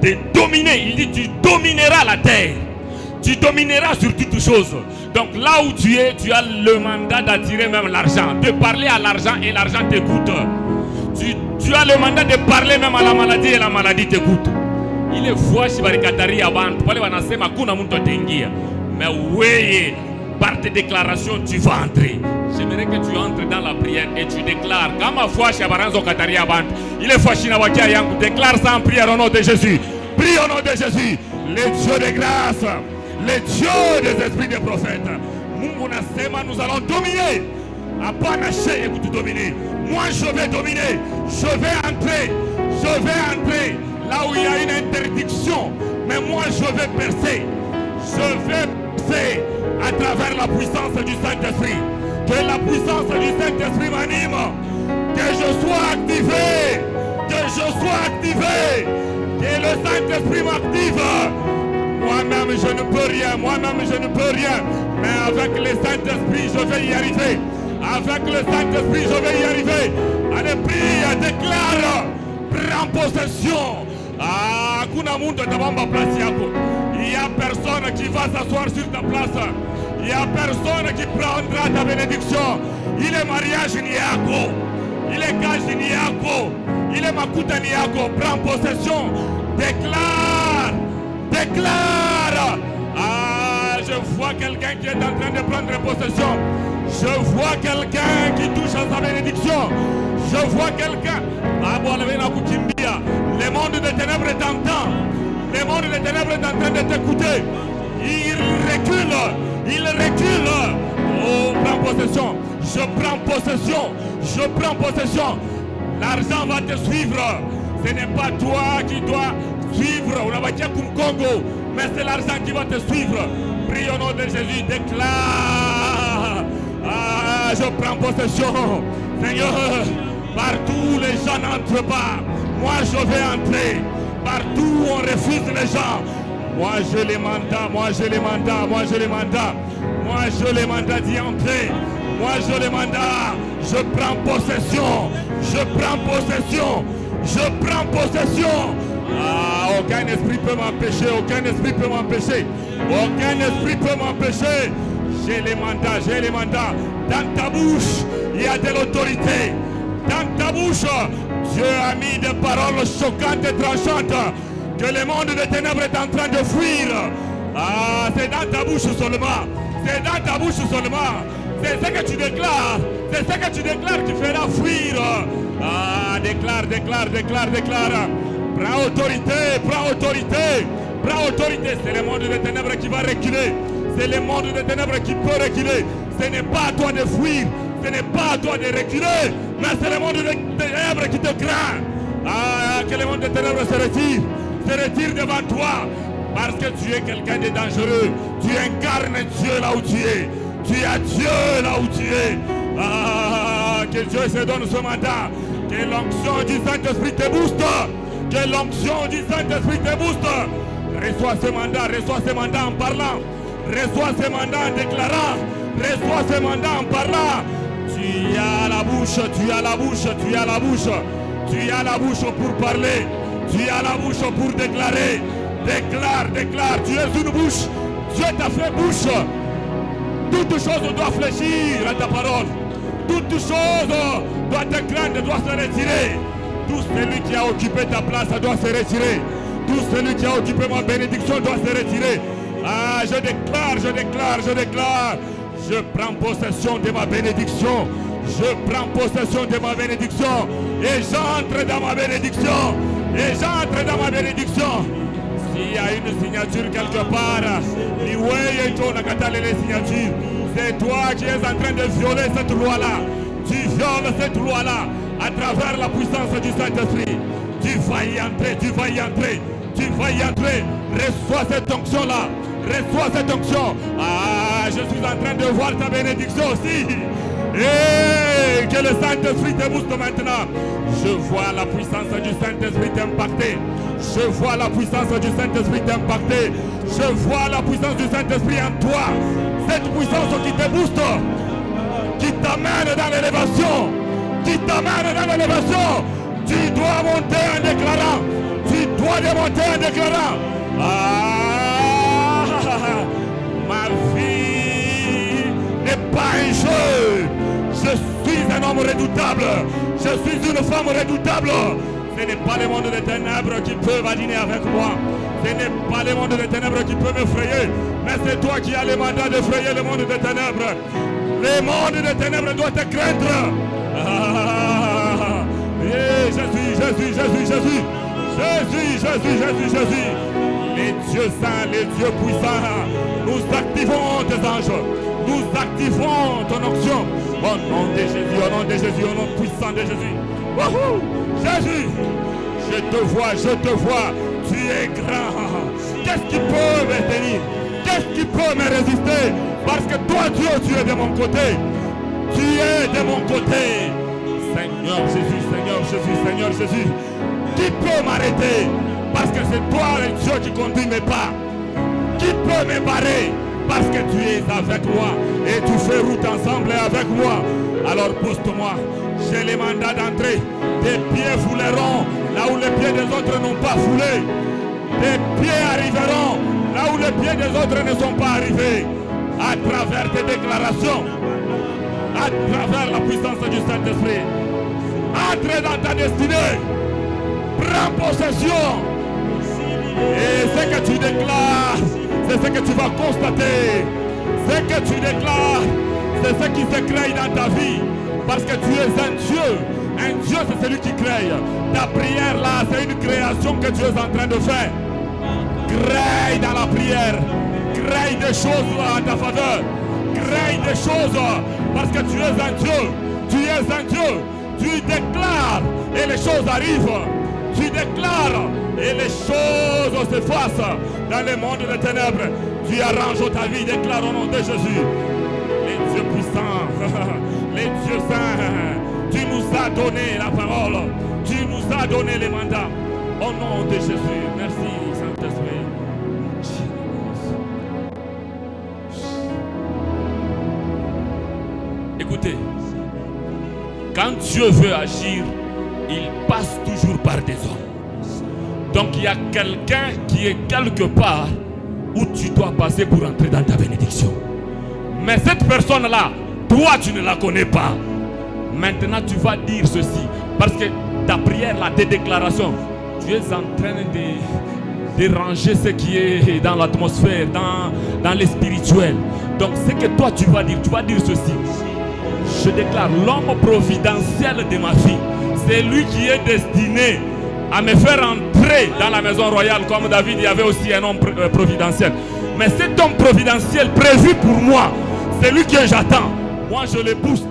de dominer. Il dit, tu domineras la terre. Tu domineras sur toutes choses. Donc là où tu es, tu as le mandat d'attirer même l'argent. De parler à l'argent et l'argent t'écoute. Tu as le mandat de parler même à la maladie et la maladie t'écoute. Il est fou, Shibarikatari avant. Mais oui, par tes déclarations, tu vas entrer. J'aimerais que tu entres dans la prière et tu déclares. Comme ma foi, il est fou, déclare ça en prière au nom de Jésus. Prie au nom de Jésus. Les dieux de grâce, les dieux des esprits des prophètes. Nous allons dominer. Apanaché, écoute, dominer. Moi, je vais dominer. Je vais entrer. Je vais entrer là où il y a une interdiction. Mais moi, je vais percer. Je vais percer à travers la puissance du Saint-Esprit. Que la puissance du Saint-Esprit m'anime. Que je sois activé. Que je sois activé. Que le Saint-Esprit m'active. Moi-même, je ne peux rien. Moi-même, je ne peux rien. Mais avec le Saint-Esprit, je vais y arriver. Avec le Saint-Esprit, je vais y arriver. Allez, prie, déclare. Prends possession. Ah, kuna muntu atabamba place yako. Il n'y a personne qui va s'asseoir sur ta place. Il n'y a personne qui prendra ta bénédiction. Il est mariage Niako. Il est gage Niako. Il est makuta Niako. Prends possession. Déclare. Déclare. Ah, je vois quelqu'un qui est en train de prendre possession. Je vois quelqu'un qui touche à sa bénédiction. Je vois quelqu'un. Ah, bon, le monde des ténèbres t'entend. Le monde des ténèbres est en train de t'écouter. Il recule. Il recule. Oh, prends possession. Je prends possession. Je prends possession. L'argent va te suivre. Ce n'est pas toi qui dois suivre. On va dire comme Congo. Mais c'est l'argent qui va te suivre. Prie au nom de Jésus. Déclare. Ah, je prends possession. Seigneur, partout les gens n'entrent pas. Moi, je vais entrer. Partout où on refuse les gens. Moi, je les mandats. Moi, je les mandats. Moi, je les mandats. Moi, je les mandats d'y entrer. Moi, je les mandats. Je prends possession. Je prends possession. Je prends possession. Aucun esprit peut m'empêcher, aucun esprit peut m'empêcher, aucun esprit peut m'empêcher. J'ai les mandats. Dans ta bouche, il y a de l'autorité. Dans ta bouche, Dieu a mis des paroles choquantes et tranchantes que le monde des ténèbres est en train de fuir. C'est dans ta bouche seulement. C'est dans ta bouche seulement. C'est ce que tu déclares. C'est ce que tu déclares qui fera fuir. Déclare. Prends autorité. Prends autorité. C'est le monde des ténèbres qui va reculer. C'est le monde des ténèbres qui peut reculer. Ce n'est pas à toi de fuir. Ce n'est pas à toi de reculer. Mais c'est le monde des ténèbres qui te craint. Que le monde des ténèbres se retire devant toi. Parce que tu es quelqu'un de dangereux. Tu incarnes Dieu là où tu es. Tu as Dieu là où tu es. Que Dieu se donne ce mandat. Que l'onction du Saint-Esprit te booste. Que l'onction du Saint-Esprit te booste. Reçois ce mandat en parlant. Reçois ce mandat en déclarant. Reçois ce mandat en parlant. Tu as la bouche pour parler. Tu as la bouche pour déclarer. Déclare. Tu es une bouche. Dieu t'a fait bouche. Toutes choses doivent fléchir à ta parole. Toutes choses doivent te craindre, doivent se retirer. Tout celui qui a occupé ta place doit se retirer. Tout celui qui a occupé ma bénédiction doit se retirer. Je déclare. Je prends possession de ma bénédiction. Et j'entre dans ma bénédiction. S'il y a une signature quelque part, c'est toi qui es en train de violer cette loi-là. Tu violes cette loi-là à travers la puissance du Saint-Esprit. Tu vas y entrer. Reçois cette onction-là. Je suis en train de voir ta bénédiction aussi. Et que le Saint-Esprit te booste maintenant. Je vois la puissance du Saint-Esprit t'impacter. Je vois la puissance du Saint-Esprit en toi. Cette puissance qui te booste, qui t'amène dans l'élévation. Tu dois monter en déclarant. Ma vie n'est pas un jeu. Je suis un homme redoutable. Je suis une femme redoutable. Ce n'est pas le monde des ténèbres qui peut badiner avec moi. Ce n'est pas le monde des ténèbres qui peut m'effrayer. Mais c'est toi qui as le mandat d'effrayer le monde des ténèbres. Le monde des ténèbres doit te craindre. Jésus. Les dieux saints, les dieux puissants, nous activons tes anges. Nous activons ton onction. Au nom de Jésus, au nom puissant de Jésus. Wouhou! Jésus, je te vois, tu es grand. Qu'est-ce qui peut me tenir? Qu'est-ce qui peut me résister? Parce que toi, Dieu, tu es de mon côté. Seigneur Jésus, qui peut m'arrêter? Parce que c'est toi le Dieu qui conduit mes pas. Qui peut me barrer? Parce que tu es avec moi et tu fais route ensemble avec moi. Alors pousse-moi. J'ai les mandats d'entrée. Tes pieds fouleront là où les pieds des autres n'ont pas foulé. Tes pieds arriveront là où les pieds des autres ne sont pas arrivés. À travers tes déclarations, à travers la puissance du Saint-Esprit. Entre dans ta destinée. Prends possession. Et ce que tu déclares, c'est ce que tu vas constater. Ce que tu déclares, c'est ce qui se crée dans ta vie. Parce que tu es un Dieu. Un Dieu, c'est celui qui crée. Ta prière là, c'est une création que Dieu est en train de faire. Crée dans la prière. Crée des choses là en ta faveur. Crée des choses. Parce que tu es un Dieu. Tu es un Dieu. Tu déclares et les choses arrivent. Tu déclares et les choses s'effacent dans le monde des ténèbres. Tu arranges ta vie, déclare au nom de Jésus. Les dieux puissants, les dieux saints, tu nous as donné la parole, tu nous as donné les mandats. Au nom de Jésus, merci Saint-Esprit. Écoutez, quand Dieu veut agir, il passe toujours par des hommes. Donc il y a quelqu'un qui est quelque part où tu dois passer pour entrer dans ta bénédiction. Mais cette personne-là, toi tu ne la connais pas. Maintenant tu vas dire ceci. Parce que ta prière, là, tes déclarations, tu es en train de déranger ce qui est dans l'atmosphère, dans les spirituels. Donc ce que toi tu vas dire ceci. Je déclare l'homme providentiel de ma vie. C'est lui qui est destiné à me faire entrer dans la maison royale. Comme David, il y avait aussi un homme providentiel. Mais cet homme providentiel prévu pour moi, c'est lui que j'attends. Moi je le booste.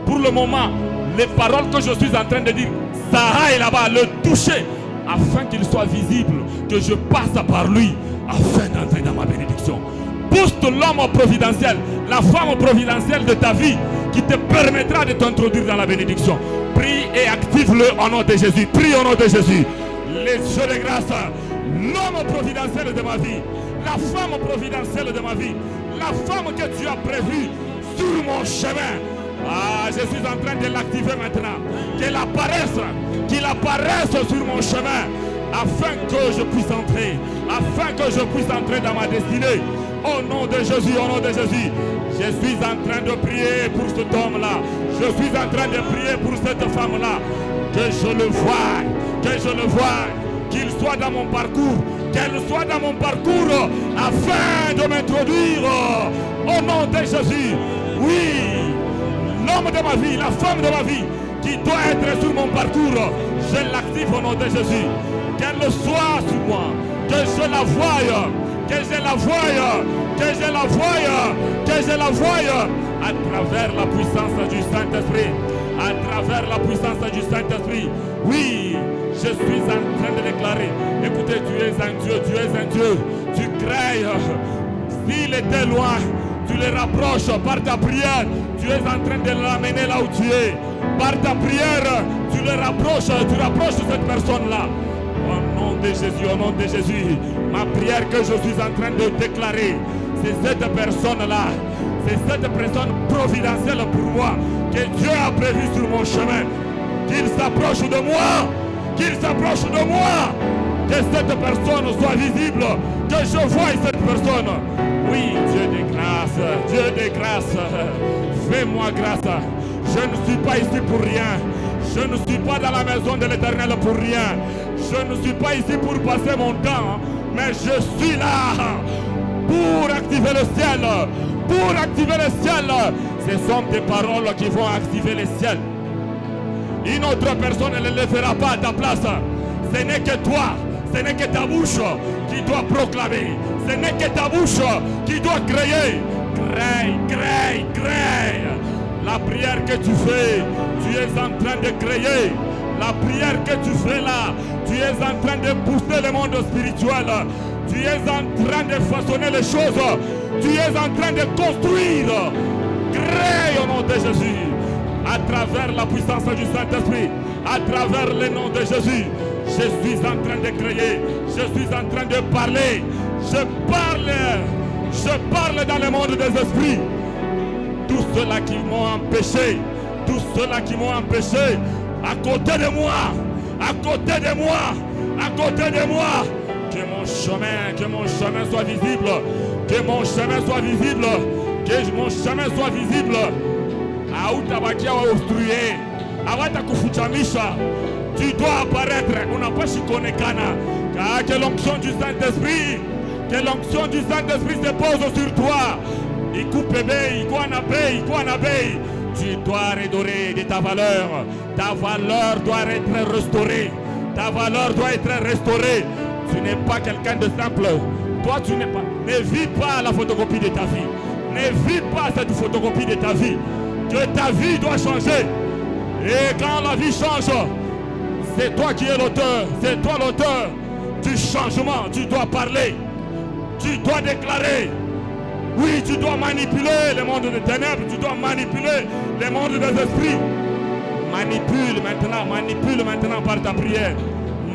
Pour le moment, les paroles que je suis en train de dire, ça aille là-bas, le toucher, afin qu'il soit visible, que je passe par lui, afin d'entrer dans ma bénédiction. Booste l'homme providentiel, la femme providentielle de ta vie, qui te permettra de t'introduire dans la bénédiction. Prie et active-le au nom de Jésus. Prie au nom de Jésus. Les yeux de grâce, l'homme providentiel de ma vie, la femme providentielle de ma vie, la femme que tu as prévue sur mon chemin. Ah, je suis en train de l'activer maintenant. Qu'il apparaisse sur mon chemin, afin que je puisse entrer dans ma destinée. Au nom de Jésus, au nom de Jésus. Je suis en train de prier pour cet homme-là. Je suis en train de prier pour cette femme-là. Que je le voie, qu'il soit dans mon parcours, qu'elle soit dans mon parcours, afin de m'introduire. Au nom de Jésus. Oui. L'homme de ma vie, la femme de ma vie, qui doit être sur mon parcours, je l'active au nom de Jésus. Qu'elle soit sur moi, que je la voie, à travers la puissance du Saint-Esprit. Oui, je suis en train de déclarer. Écoutez, tu es un Dieu, tu crées. S'il était loin, tu les rapproches par ta prière. Tu es en train de l'amener là où tu es. Par ta prière, tu le rapproches, tu rapproches cette personne-là. Au nom de Jésus, ma prière que je suis en train de déclarer, c'est cette personne-là, c'est cette personne providentielle pour moi, que Dieu a prévu sur mon chemin, qu'il s'approche de moi, que cette personne soit visible, que je voie cette personne. Oui, Dieu de grâce, fais-moi grâce. Je ne suis pas ici pour rien. Je ne suis pas dans la maison de l'Éternel pour rien. Je ne suis pas ici pour passer mon temps, mais je suis là pour activer le ciel. Ce sont tes paroles qui vont activer le ciel. Une autre personne ne le fera pas à ta place. Ce n'est que toi, ce n'est que ta bouche qui doit proclamer. Ce n'est que ta bouche qui doit créer. Crée. La prière que tu fais, tu es en train de créer. La prière que tu fais là, tu es en train de booster le monde spirituel. Tu es en train de façonner les choses. Tu es en train de construire. Crée au nom de Jésus. À travers la puissance du Saint-Esprit, à travers le nom de Jésus, je suis en train de créer. Je suis en train de parler. Je parle dans le monde des esprits. Tous ceux-là qui m'ont empêché, à côté de moi, que mon chemin soit visible, que mon chemin soit visible. Autabakia wa obstruer, awata kufuchamisha. Tu dois apparaître, unapashi konekana. Que l'onction du Saint-Esprit, se pose sur toi. Tu dois redorer de ta valeur. Ta valeur doit être restaurée. Tu n'es pas quelqu'un de simple. Toi, tu n'es pas. Ne vis pas la photocopie de ta vie. Ne vis pas cette photocopie de ta vie. Que ta vie doit changer. Et quand la vie change, c'est toi qui es l'auteur. C'est toi l'auteur du changement. Tu dois parler. Tu dois déclarer. Oui, tu dois manipuler le monde des ténèbres. Tu dois manipuler le monde des esprits. Manipule maintenant par ta prière.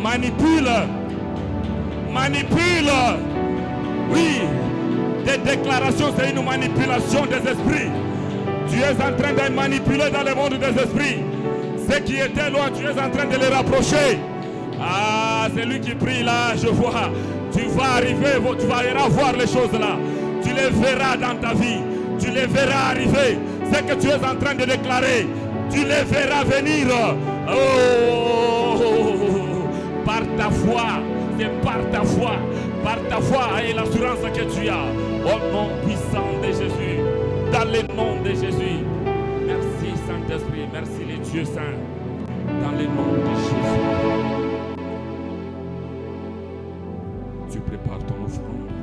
Manipule. Oui, tes déclarations, c'est une manipulation des esprits. Tu es en train de manipuler dans le monde des esprits. Ceux qui étaient loin, tu es en train de les rapprocher. Ah, c'est lui qui prie là, je vois. Tu vas arriver, tu vas voir les choses là. Tu les verras dans ta vie. Tu les verras arriver. Ce que tu es en train de déclarer, tu les verras venir. Oh, par ta foi, c'est par ta foi et l'assurance que tu as. Au nom puissant de Jésus, dans le nom de Jésus. Merci Saint-Esprit, merci les dieux saints, dans le nom de Jésus. Tu prépares ton offrande.